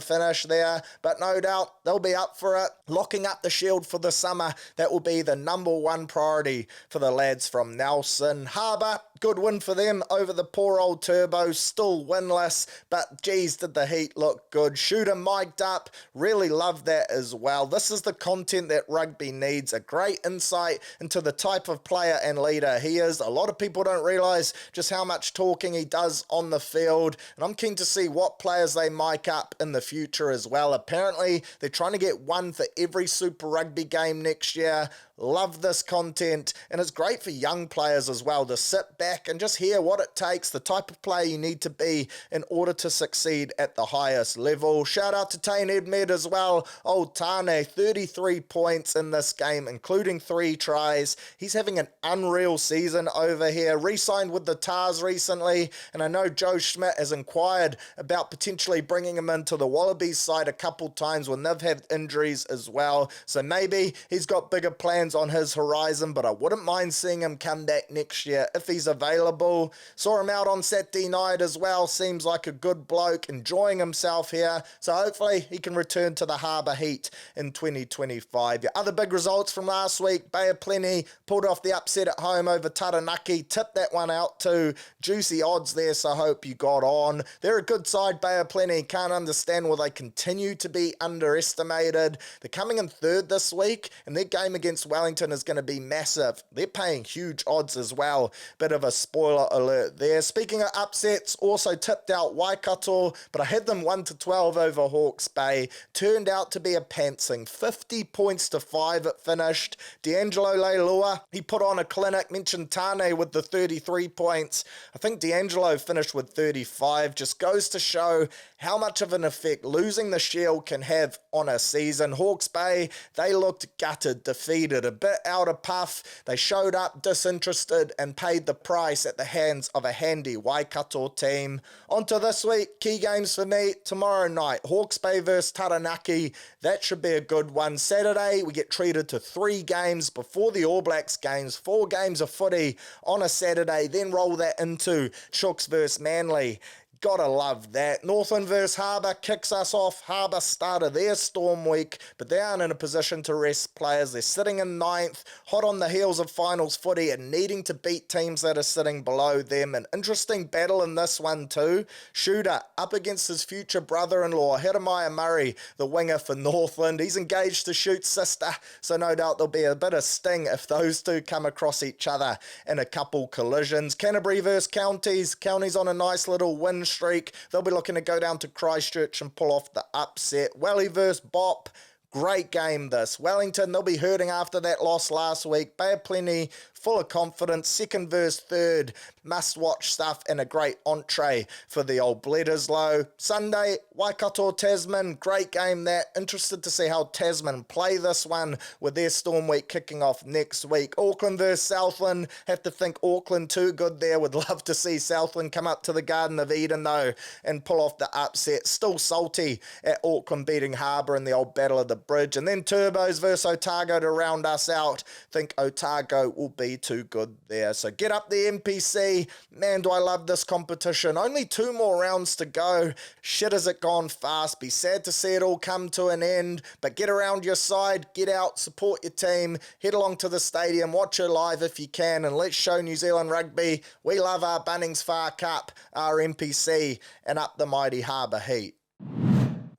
finish there, but no doubt they'll be up for it. Locking up the Shield for the summer, that will be the number one priority for the lads from Nelson Harbour. Good win for them over the poor old Turbo, still winless, but geez, did the Heat look good. Shooter mic'd up, really love that as well. This is the content that rugby needs, a great insight into the type of player and leader he is. A lot of people don't realise just how much talking he does on the field, and I'm keen to see what players they mic up in the future as well. Apparently, they're trying to get one for every Super Rugby game next year. Love this content, and it's great for young players as well to sit back and just hear what it takes, the type of player you need to be in order to succeed at the highest level. Shout out to Tane Edmed as well. Old Tane, 33 points in this game, including 3 tries. He's having an unreal season over here. Re-signed with the Tars recently, and I know Joe Schmidt has inquired about potentially bringing him into the Wallabies side a couple times when they've had injuries as well. So maybe he's got bigger plans on his horizon, but I wouldn't mind seeing him come back next year if he's available. Saw him out on Saturday night as well. Seems like a good bloke, enjoying himself here. So hopefully he can return to the Harbour Heat in 2025. Your other big results from last week, Bay of Plenty pulled off the upset at home over Taranaki. Tipped that one out too. Juicy odds there, so I hope you got on. They're a good side, Bay of Plenty. Can't understand why they continue to be underestimated. They're coming in third this week, and their game against Wellington is going to be massive. They're paying huge odds as well. Bit of a spoiler alert there. Speaking of upsets, also tipped out Waikato, but I had them 1-12 over Hawke's Bay. Turned out to be a pantsing. 50 points to 5 it finished. D'Angelo Leilua, he put on a clinic. Mentioned Tane with the 33 points. I think D'Angelo finished with 35. Just goes to show how much of an effect losing the Shield can have on a season. Hawke's Bay, they looked gutted, defeated, a bit out of puff. They showed up disinterested and paid the price at the hands of a handy Waikato team. On to this week, key games for me tomorrow night. Hawke's Bay versus Taranaki. That should be a good one. Saturday, we get treated to 3 games before the All Blacks games. 4 games of footy on a Saturday, then roll that into Chooks versus Manly. Gotta love that. Northland versus Harbour kicks us off. Harbour started their Storm Week, but they aren't in a position to rest players. They're sitting in 9th, hot on the heels of finals footy and needing to beat teams that are sitting below them. An interesting battle in this one too. Shooter up against his future brother-in-law, Jeremiah Murray, the winger for Northland. He's engaged to shoot sister, so no doubt there'll be a bit of sting if those two come across each other in a couple collisions. Canterbury versus Counties. Counties on a nice little win streak. They'll be looking to go down to Christchurch and pull off the upset. Welly versus Bop. Great game this. Wellington, they'll be hurting after that loss last week. Bay of Plenty, full of confidence. Second versus third. Must-watch stuff and a great entree for the old Bledisloe. Sunday, Waikato Tasman. Great game that. Interested to see how Tasman play this one with their Storm Week kicking off next week. Auckland versus Southland. Have to think Auckland too good there. Would love to see Southland come up to the Garden of Eden though and pull off the upset. Still salty at Auckland beating Harbour in the old Battle of the bridge. And then Turbos versus Otago to round us out. Think Otago will be too good there. So get up the NPC. Man, do I love this competition. Only 2 more rounds to go. Shit, has it gone fast. Be sad to see it all come to an end. But get around your side. Get out. Support your team. Head along to the stadium. Watch it live if you can. And let's show New Zealand Rugby we love our Bunnings Far Cup, our NPC, and up the mighty Harbour Heat.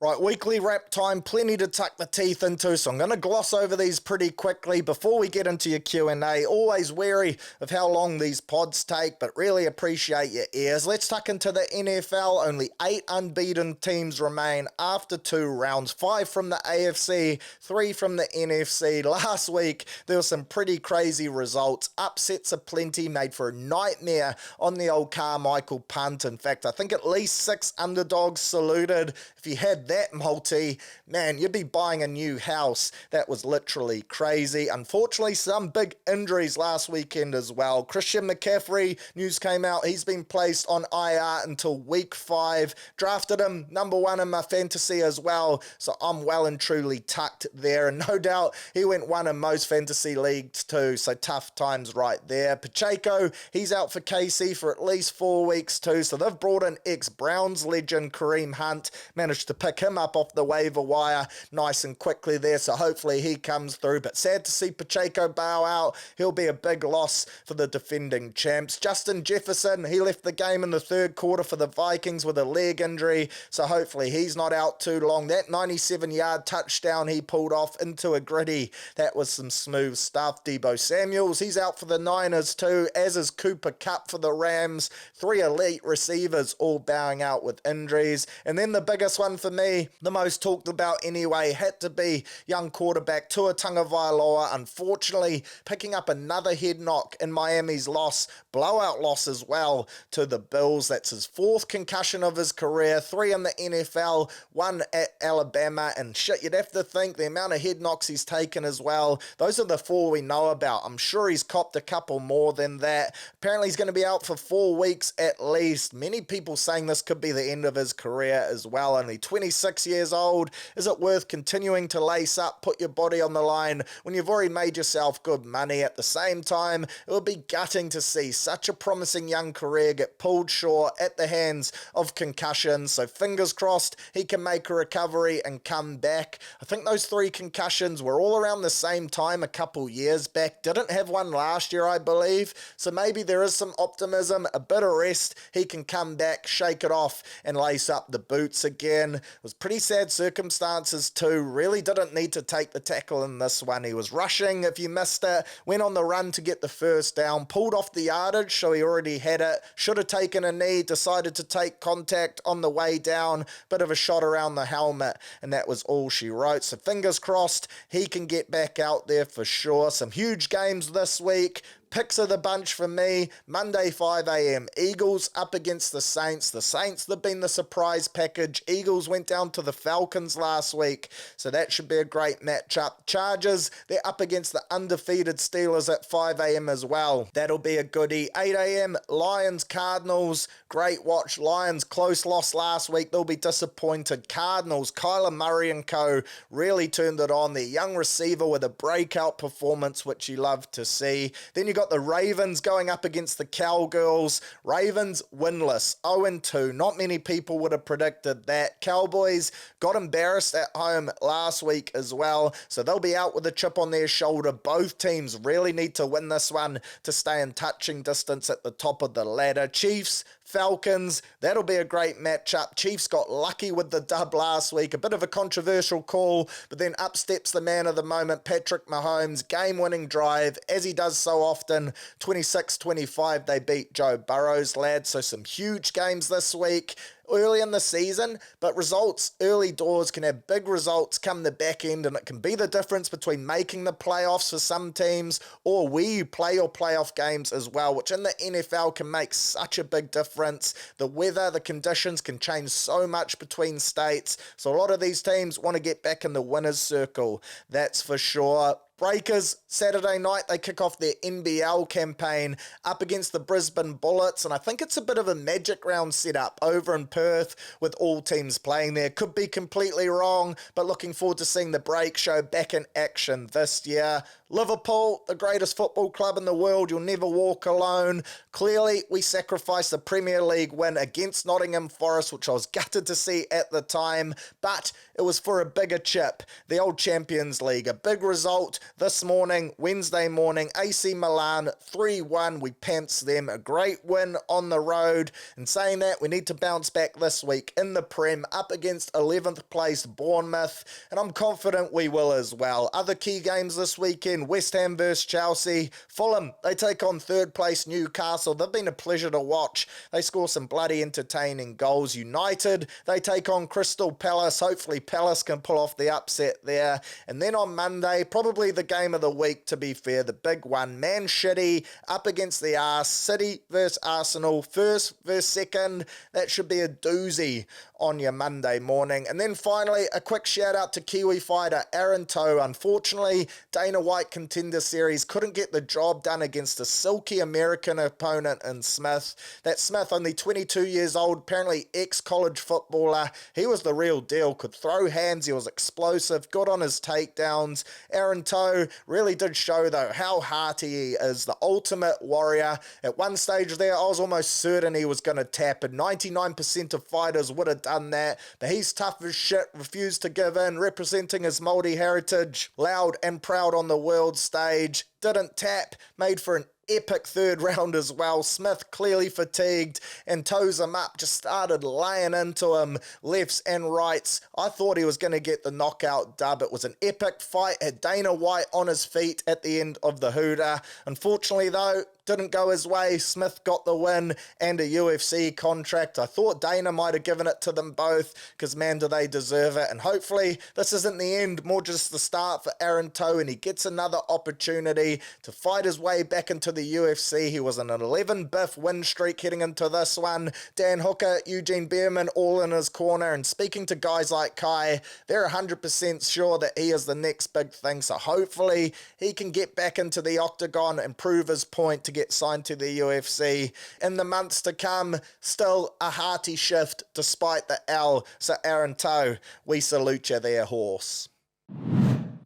Right, weekly wrap time, plenty to tuck the teeth into, so I'm going to gloss over these pretty quickly before we get into your Q&A. Always wary of how long these pods take, but really appreciate your ears. Let's tuck into the NFL. Only 8 unbeaten teams remain after 2 rounds, 5 from the AFC, 3 from the NFC. Last week, there were some pretty crazy results. Upsets aplenty, made for a nightmare on the old Carmichael punt. In fact, I think at least 6 underdogs saluted. If you had that multi, man, you'd be buying a new house. That was literally crazy. Unfortunately, some big injuries last weekend as well. Christian McCaffrey, news came out, he's been placed on IR until week 5. Drafted him number 1 in my fantasy as well, so I'm well and truly tucked there, and no doubt he went 1 in most fantasy leagues too, so tough times right there. Pacheco, he's out for KC for at least 4 weeks too, so they've brought in ex-Browns legend Kareem Hunt, managed to pick him up off the waiver wire nice and quickly there, so hopefully he comes through. But sad to see Pacheco bow out. He'll be a big loss for the defending champs. Justin Jefferson, he left the game in the 3rd quarter for the Vikings with a leg injury, so hopefully he's not out too long. That 97-yard touchdown he pulled off into a gritty, that was some smooth stuff. Deebo Samuels, he's out for the Niners too, as is Cooper Kupp for the Rams. 3 elite receivers all bowing out with injuries. And then the biggest one for me, the most talked about anyway, had to be young quarterback Tua Tagovailoa, unfortunately picking up another head knock in Miami's loss, blowout loss as well to the Bills. That's his 4th concussion of his career, 3 in the NFL, 1 at Alabama, and shit, you'd have to think the amount of head knocks he's taken as well. Those are the 4 we know about. I'm sure he's copped a couple more than that. Apparently he's going to be out for 4 weeks at least. Many people saying this could be the end of his career as well. Only 26 years old. Is it worth continuing to lace up, put your body on the line when you've already made yourself good money? At the same time, it would be gutting to see such a promising young career get pulled short at the hands of concussions. So fingers crossed he can make a recovery and come back. I think those 3 concussions were all around the same time a couple years back. Didn't have one last year, I believe. So maybe there is some optimism, a bit of rest. He can come back, shake it off, and lace up the boots again. It was pretty sad circumstances too. Really didn't need to take the tackle in this one. He was rushing, if you missed it, went on the run to get the first down, pulled off the yardage, so he already had it. Should have taken a knee, decided to take contact on the way down. Bit of a shot around the helmet, and that was all she wrote. So fingers crossed he can get back out there for sure. Some huge games this week. Picks of the bunch for me, Monday 5 a.m. Eagles up against the Saints. The Saints, they've been the surprise package. Eagles went down to the Falcons last week, so that should be a great matchup. Chargers, they're up against the undefeated Steelers at 5 a.m. as well. That'll be a goodie. 8 a.m. Lions, Cardinals, great watch. Lions, close loss last week. They'll be disappointed. Cardinals, Kyler Murray and co. really turned it on. Their young receiver with a breakout performance, which you love to see. Then you got the Ravens going up against the Cowgirls. Ravens winless, 0-2. Not many people would have predicted that. Cowboys got embarrassed at home last week as well, so they'll be out with a chip on their shoulder. Both teams really need to win this one to stay in touching distance at the top of the ladder. Chiefs, Falcons, that'll be a great matchup. Chiefs got lucky with the dub last week. A bit of a controversial call, but then up steps the man of the moment, Patrick Mahomes. Game-winning drive, as he does so often. 26-25, they beat Joe Burrow's lads. So some huge games this week. Early in the season, but results early doors can have big results come the back end, and it can be the difference between making the playoffs for some teams or where you play your playoff games as well, which in the NFL can make such a big difference. The weather, the conditions can change so much between states, so a lot of these teams want to get back in the winner's circle, that's for sure. Breakers, Saturday night, they kick off their NBL campaign up against the Brisbane Bullets, and I think it's a bit of a magic round setup over in Perth with all teams playing there. Could be completely wrong, but looking forward to seeing the Break show back in action this year. Liverpool, the greatest football club in the world, you'll never walk alone. Clearly, we sacrificed the Premier League win against Nottingham Forest, which I was gutted to see at the time, but it was for a bigger chip, the old Champions League. A big result this morning, Wednesday morning, AC Milan 3-1. We pants them. A great win on the road. And saying that, we need to bounce back this week in the Prem up against 11th placed Bournemouth, and I'm confident we will as well. Other key games this weekend, West Ham versus Chelsea. Fulham, they take on third place Newcastle. They've been a pleasure to watch. They score some bloody entertaining goals. United, they take on Crystal Palace. Hopefully Palace can pull off the upset there. And then on Monday, probably the game of the week to be fair, the big one, Man City up against the Arse. City versus Arsenal, first versus second. That should be a doozy on your Monday morning. And then finally, a quick shout out to Kiwi fighter Aaron Toe. Unfortunately, Dana White Contender Series couldn't get the job done against a silky American opponent in Smith. That Smith, only 22 years old, apparently ex-college footballer. He was the real deal, could throw hands, he was explosive, good on his takedowns. Aaron Toe really did show though how hearty he is, the ultimate warrior. At one stage there, I was almost certain he was going to tap, and 99% of fighters would have done that, but he's tough as shit, refused to give in, representing his Māori heritage, loud and proud on the world stage, didn't tap, made for an epic third round as well. Smith clearly fatigued and toes him up, just started laying into him lefts and rights. I thought he was going to get the knockout dub. It was an epic fight, had Dana White on his feet at the end of the hooter. Unfortunately though, didn't go his way. Smith got the win and a UFC contract. I thought Dana might have given it to them both because, man, do they deserve it. And hopefully this isn't the end, more just the start for Aaron Toe, and he gets another opportunity to fight his way back into the UFC. He was on an 11-biff win streak heading into this one. Dan Hooker, Eugene Behrman, all in his corner. And speaking to guys like Kai, they're 100% sure that he is the next big thing. So hopefully he can get back into the octagon and prove his point to get signed to the UFC in the months to come. Still a hearty shift despite the L. So Aaron Toe, we salute you there, horse.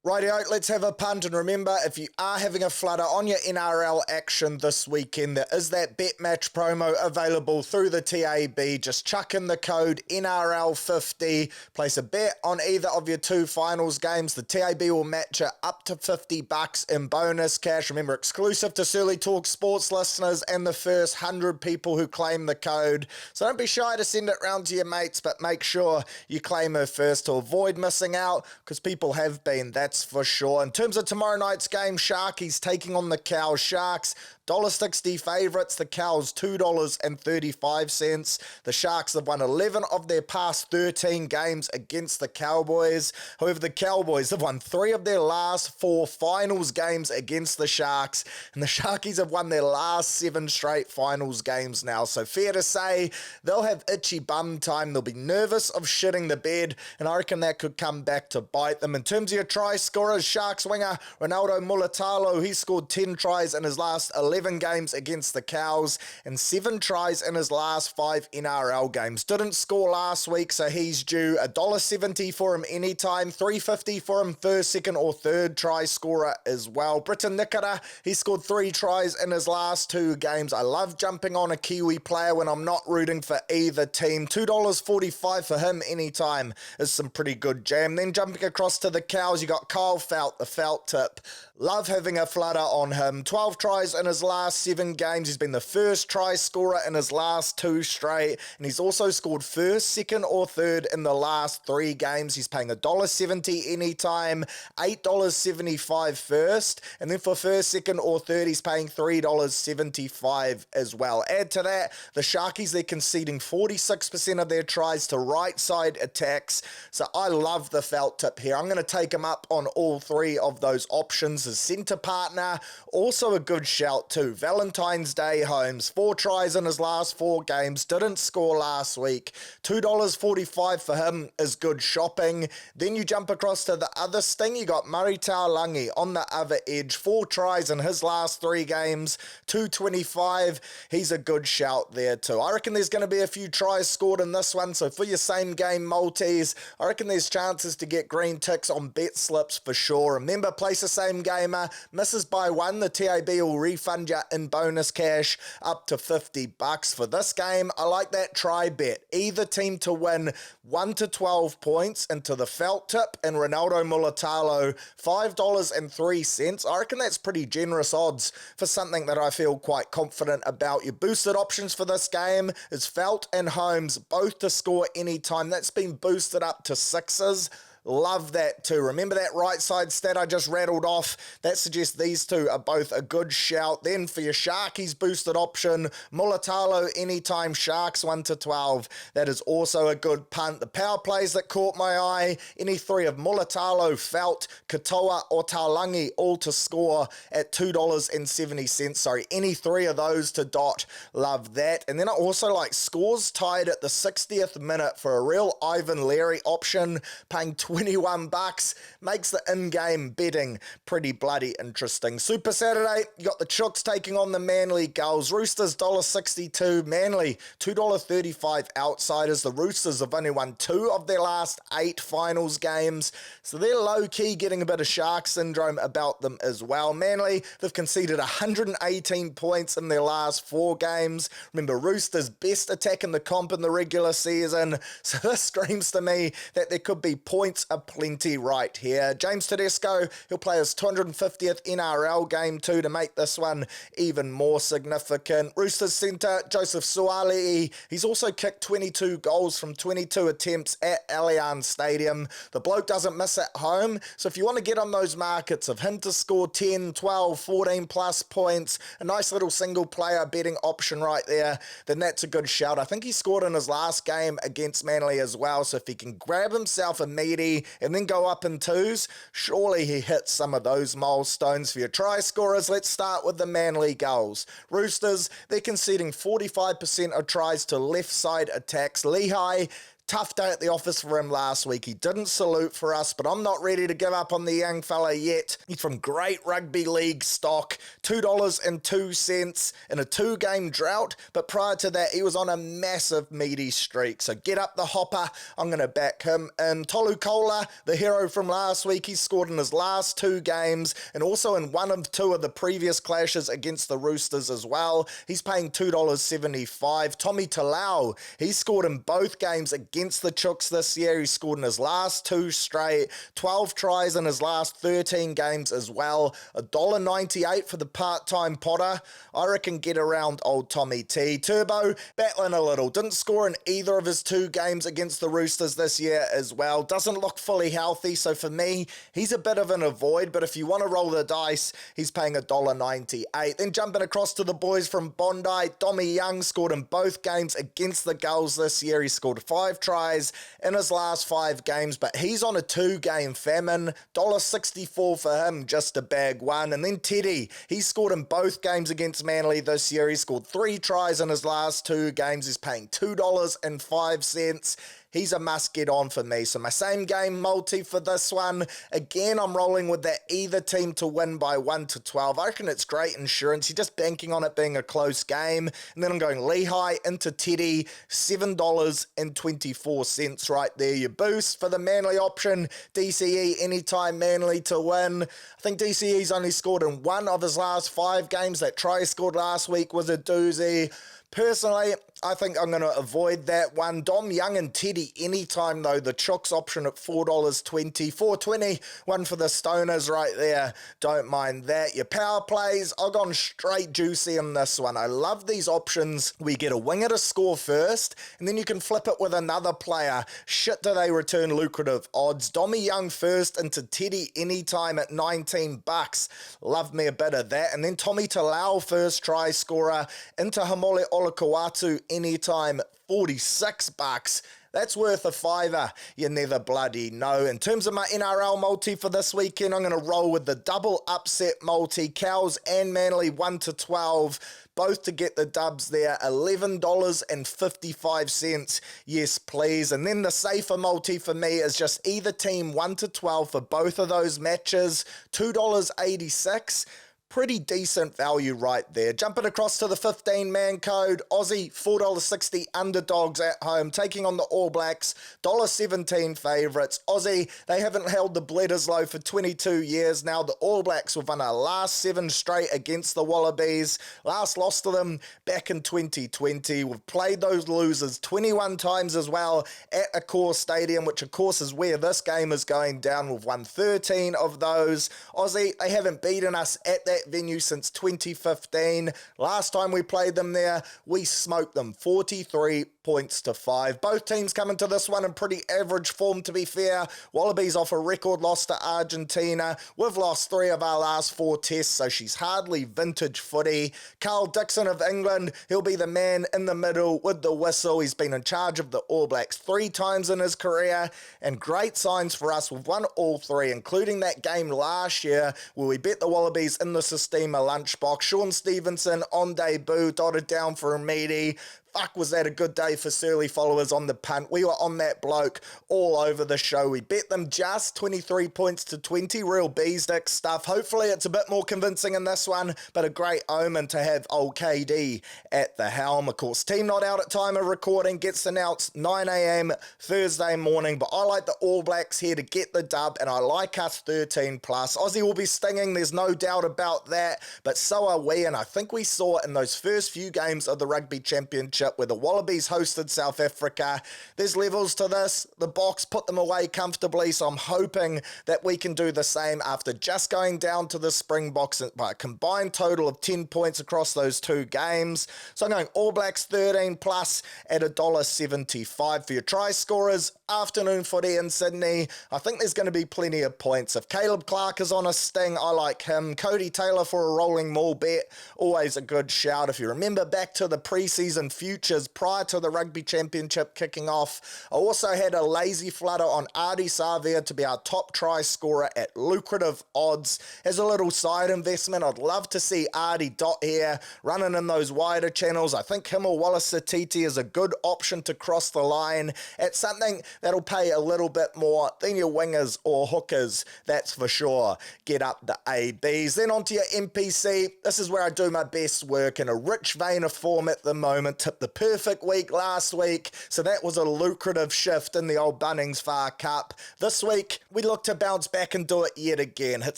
Rightio, let's have a punt, and remember, if you are having a flutter on your NRL action this weekend, there is that bet match promo available through the TAB. Just chuck in the code NRL50, place a bet on either of your two finals games. The TAB will match you up to $50 in bonus cash. Remember, exclusive to Surly Talk Sports listeners and the first 100 people who claim the code. So don't be shy to send it round to your mates, but make sure you claim her first to avoid missing out, because people have been, that's for sure. In terms of tomorrow night's game, Sharkies taking on the Cows. Sharks, $1.60 favourites, the Cows $2.35. The Sharks have won 11 of their past 13 games against the Cowboys. However, the Cowboys have won 3 of their last 4 finals games against the Sharks, and the Sharkies have won their last 7 straight finals games now. So fair to say, they'll have itchy bum time. They'll be nervous of shitting the bed, and I reckon that could come back to bite them. In terms of your try scorers, Sharks winger Ronaldo Mulatalo, he scored 10 tries in his last 11 games against the Cows and 7 tries in his last 5 NRL games. Didn't score last week, so he's due $1.70 for him anytime, $3.50 for him first, second or third try scorer as well. Britton Nikora, he scored 3 tries in his last 2 games. I love jumping on a Kiwi player when I'm not rooting for either team. $2.45 for him anytime is some pretty good jam. Then jumping across to the Cows, you got Kyle Felt, the Felt tip. Love having a flutter on him. 12 tries in his last 7 games. He's been the first try scorer in his last 2 straight, and he's also scored first, second or third in the last 3 games. He's paying $1.70 anytime, $8.75 first, and then for first, second or third, he's paying $3.75 as well. Add to that, the Sharkies, they're conceding 46% of their tries to right side attacks, so I love the Felt tip here. I'm going to take him up on all 3 of those options as centre partner. Also a good shout too. Valentine's Day Holmes, 4 tries in his last 4 games, didn't score last week. $2.45 for him is good shopping. Then you jump across to the other sting. You got Murray Taulagi on the other edge, 4 tries in his last 3 games, $2.25. He's a good shout there too. I reckon there's going to be a few tries scored in this one, so for your same game multis, I reckon there's chances to get green ticks on bet slips for sure. Remember, place a same gamer, misses by 1, the TAB will refund you in bonus cash up to $50. For this game, I like that try bet. Either team to win 1 to 12 points into the felt tip and Ronaldo Mulitalo, $5.03. I reckon that's pretty generous odds for something that I feel quite confident about. Your boosted options for this game is Felt and Holmes, both to score anytime. That's been boosted up to 6s. Love that too. Remember that right side stat I just rattled off? That suggests these two are both a good shout. Then for your Sharkies boosted option, Mulitalo anytime Sharks 1 to 12. That is also a good punt. The power plays that caught my eye, any 3 of Mulitalo, Felt, Katoa or Taulagi all to score at $2.70. Sorry, any 3 of those to dot. Love that. And then I also like scores tied at the 60th minute for a real Ivan Leary option, paying $21, makes the in-game betting pretty bloody interesting. Super Saturday, you got the Chooks taking on the Manly Gulls. Roosters $1.62, Manly $2.35 outsiders. The Roosters have only won 2 of their last 8 finals games, so they're low-key getting a bit of shark syndrome about them as well. Manly, they've conceded 118 points in their last 4 games. Remember, Roosters best attack in the comp in the regular season, so this screams to me that there could be points aplenty right here. James Tedesco, he'll play his 250th NRL game too to make this one even more significant. Roosters centre Joseph Suaalii, he's also kicked 22 goals from 22 attempts at Allianz Stadium. The bloke doesn't miss at home, so if you want to get on those markets of him to score 10, 12, 14 plus points, a nice little single player betting option right there, then that's a good shout. I think he scored in his last game against Manly as well, so if he can grab himself a meaty and then go up in 2s, surely he hits some of those milestones. For your try scorers, let's start with the Manly Gulls. Roosters, they're conceding 45% of tries to left side attacks. Lehigh, tough day at the office for him last week. He didn't salute for us, but I'm not ready to give up on the young fella yet. He's from great rugby league stock, $2.02 in a 2-game drought, but prior to that, he was on a massive meaty streak. So get up the hopper. I'm going to back him. And Tolu Kola, the hero from last week, he scored in his last 2 games and also in 1 of 2 of the previous clashes against the Roosters as well. He's paying $2.75. Tommy Talau, he scored in both games against the Chooks this year. He scored in his last 2 straight, 12 tries in his last 13 games as well. $1.98 for the part-time Potter. I reckon get around old Tommy T. Turbo, battling a little. Didn't score in either of his 2 games against the Roosters this year as well. Doesn't look fully healthy, so for me, he's a bit of an avoid, but if you want to roll the dice, he's paying $1.98. Then jumping across to the boys from Bondi, Dommy Young scored in both games against the Gulls this year. He scored 5 tries in his last 5 games, but he's on a 2-game famine. $1.64 for him just to bag 1. And then Teddy, he scored in both games against Manly this year. He scored 3 tries in his last 2 games. He's paying $2.05. He's a must get on for me. So my same game multi for this one. Again, I'm rolling with that either team to win by 1 to 12. I reckon it's great insurance. You're just banking on it being a close game. And then I'm going Lehigh into Teddy, $7.24 right there. Your boost for the Manly option, DCE anytime Manly to win. I think DCE's only scored in 1 of his last 5 games. That try he scored last week was a doozy. Personally, I think I'm going to avoid that one. Dom Young and Teddy anytime, though. The Chooks option at $4.20. $4.20, one for the Stoners right there. Don't mind that. Your power plays, I've gone straight juicy in this one. I love these options. We get a winger to score first, and then you can flip it with another player. Shit, do they return lucrative odds. Dommy Young first into Teddy anytime at $19. Love me a bit of that. And then Tommy Talau first try scorer into Hamole Olakawatu anytime, $46. That's worth a fiver. You never bloody know. In terms of my NRL multi for this weekend, I'm going to roll with the double upset multi. Cows and Manly 1-12. Both to get the dubs there, $11.55. Yes, please. And then the safer multi for me is just either team 1-12 for both of those matches, $2.86. Pretty decent value right there. Jumping across to the 15-man code, Aussie, $4.60 underdogs at home, taking on the All Blacks, $1.17 favourites. Aussie, they haven't held the Bledisloe for 22 years now. The All Blacks have won our last 7 straight against the Wallabies. Last lost to them back in 2020. We've played those losers 21 times as well at Accor Stadium, which of course is where this game is going down. We've won 13 of those. Aussie, they haven't beaten us at that venue since 2015. Last time we played them there, we smoked them 43 points to 5. Both teams coming to this one in pretty average form, to be fair. Wallabies off a record loss to Argentina. We've lost 3 of our last 4 tests, so she's hardly vintage footy. Carl Dixon of England, he'll be the man in the middle with the whistle. He's been in charge of the All Blacks 3 times in his career, and great signs for us. We've won all 3, including that game last year where we bet the Wallabies in the Sistema lunchbox. Sean Stevenson on debut, dotted down for a meaty. Fuck, was that a good day for Surly followers on the punt. We were on that bloke all over the show. We bet them just 23 points to 20. Real beesdick stuff. Hopefully it's a bit more convincing in this one, but a great omen to have old KD at the helm. Of course, team not out at time of recording gets announced 9 a.m. Thursday morning, but I like the All Blacks here to get the dub, and I like us 13 plus. Aussie will be stinging, there's no doubt about that, but so are we, and I think we saw in those first few games of the Rugby Championship where the Wallabies hosted South Africa. There's levels to this. The Box put them away comfortably, so I'm hoping that we can do the same after just going down to the Springboks by a combined total of 10 points across those 2 games. So I'm going All Blacks 13 plus at $1.75 for your try scorers. Afternoon footy in Sydney. I think there's going to be plenty of points. If Caleb Clark is on a sting, I like him. Cody Taylor for a rolling maul bet, always a good shout. If you remember back to the preseason futures prior to the Rugby Championship kicking off, I also had a lazy flutter on Artie Savia to be our top try scorer at lucrative odds. As a little side investment, I'd love to see Artie dot here, running in those wider channels. I think him or Wallace Satiti is a good option to cross the line at something that'll pay a little bit more than your wingers or hookers, that's for sure. Get up the ABs. Then onto your MPC. This is where I do my best work, in a rich vein of form at the moment. Tipped the perfect week last week, so that was a lucrative shift in the old Bunnings Far Cup. This week, we look to bounce back and do it yet again. Hit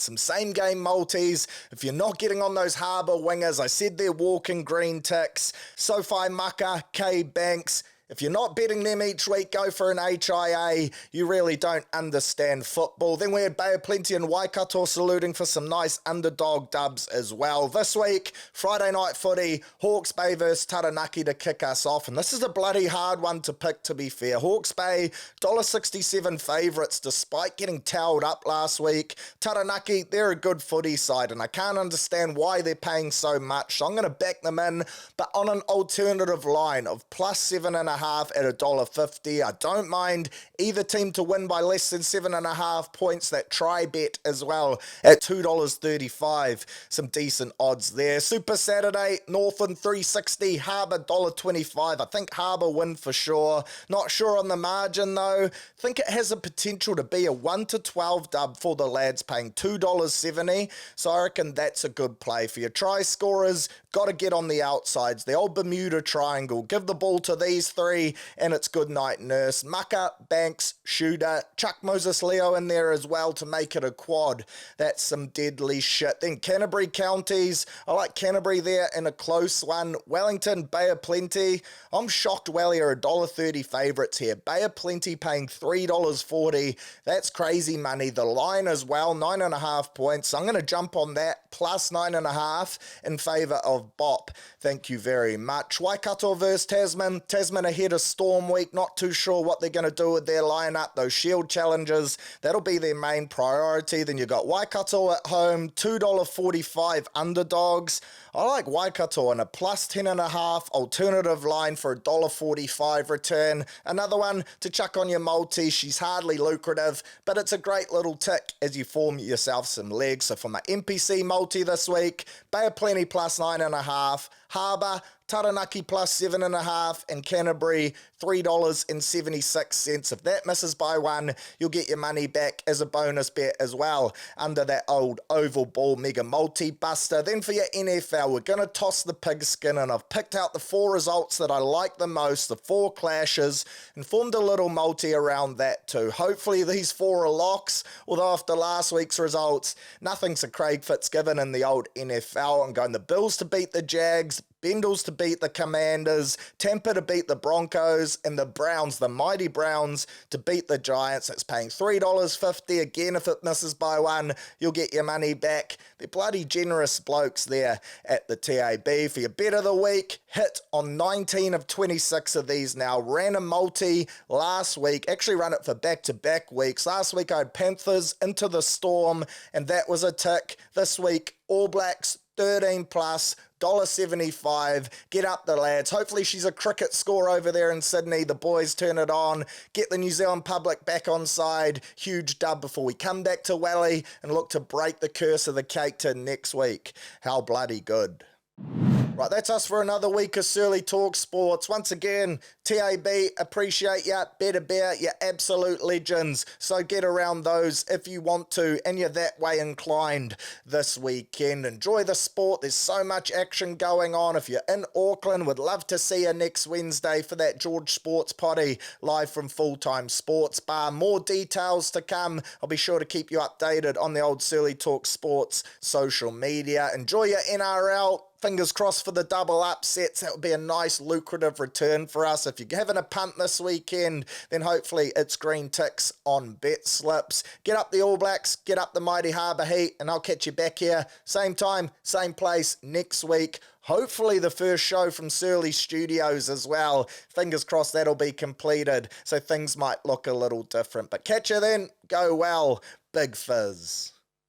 some same game multis. If you're not getting on those Harbour wingers, I said they're walking green ticks. Sophie Mucker, K Banks. If you're not betting them each week, go for an HIA. You really don't understand football. Then we had Bay of Plenty and Waikato saluting for some nice underdog dubs as well. This week, Friday night footy, Hawke's Bay versus Taranaki to kick us off. And this is a bloody hard one to pick, to be fair. Hawke's Bay, $1.67 favourites despite getting towelled up last week. Taranaki, they're a good footy side, and I can't understand why they're paying so much. So I'm going to back them in, but on an alternative line of plus 7.5 at $1.50. I don't mind either team to win by less than 7.5 points. That try bet as well at $2.35. Some decent odds there. Super Saturday, Northern 360, Harbour $1.25. I think Harbour win for sure. Not sure on the margin though. Think it has a potential to be a 1-12 dub for the lads, paying $2.70. So I reckon that's a good play for your try scorers. Got to get on the outsides. The old Bermuda Triangle. Give the ball to these 3 and it's good night nurse. Mucker, Banks, Shooter, chuck Moses Leo in there as well to make it a quad. That's some deadly shit. Then Canterbury counties. I like Canterbury there in a close one. Wellington, Bay of Plenty. I'm shocked Welly are $1.30 favourites here. Bay of Plenty paying $3.40. That's crazy money. The line as well, 9.5 points. So I'm going to jump on that, plus 9.5 in favour of Bop. Thank you very much. Waikato versus Tasman. Tasman are ahead of Storm Week, not too sure what they're going to do with their lineup. Those Shield challenges, that'll be their main priority. Then you've got Waikato at home, $2.45 underdogs. I like Waikato on a plus 10.5 alternative line for a $1.45 return. Another one to chuck on your multi. She's hardly lucrative, but it's a great little tick as you form yourself some legs. So for my NPC multi this week, Bay of Plenty plus 9.5, Harbour, Taranaki plus 7.5, and Canterbury $3.76. If that misses by one, you'll get your money back as a bonus bet as well under that old oval ball mega multi buster. Then for your NFL, we're going to toss the pigskin, and I've picked out the 4 results that I like the most, the 4 clashes, and formed a little multi around that too. Hopefully these 4 are locks, although after last week's results, nothing's a Craig Fitzgibbon in the old NFL. I'm going the Bills to beat the Jags, Bengals to beat the Commanders, Tampa to beat the Broncos, and the Browns, the mighty Browns, to beat the Giants. It's paying $3.50. Again, if it misses by one, you'll get your money back. They're bloody generous blokes there at the TAB. For your bet of the week, hit on 19 of 26 of these now. Ran a multi last week, actually run it for back-to-back weeks. Last week I had Panthers into the Storm, and that was a tick. This week, All Blacks 13 plus, $1.75. Get up the lads. Hopefully she's a cricket score over there in Sydney. The boys turn it on. Get the New Zealand public back on side. Huge dub before we come back to Wally and look to break the curse of the cake tin next week. How bloody good. Right, that's us for another week of Surly Talk Sports. Once again, TAB, appreciate ya. Better bear, you're absolute legends. So get around those if you want to and you're that way inclined this weekend. Enjoy the sport. There's so much action going on. If you're in Auckland, would love to see you next Wednesday for that George Sports Potty live from Full Time Sports Bar. More details to come. I'll be sure to keep you updated on the old Surly Talk Sports social media. Enjoy your NRL. Fingers crossed for the double upsets. That would be a nice lucrative return for us. If you're having a punt this weekend, then hopefully it's green ticks on bet slips. Get up the All Blacks, get up the mighty Harbour Heat, and I'll catch you back here, same time, same place next week. Hopefully the first show from Surly Studios as well. Fingers crossed that'll be completed, so things might look a little different. But catch you then. Go well. Big Fizz.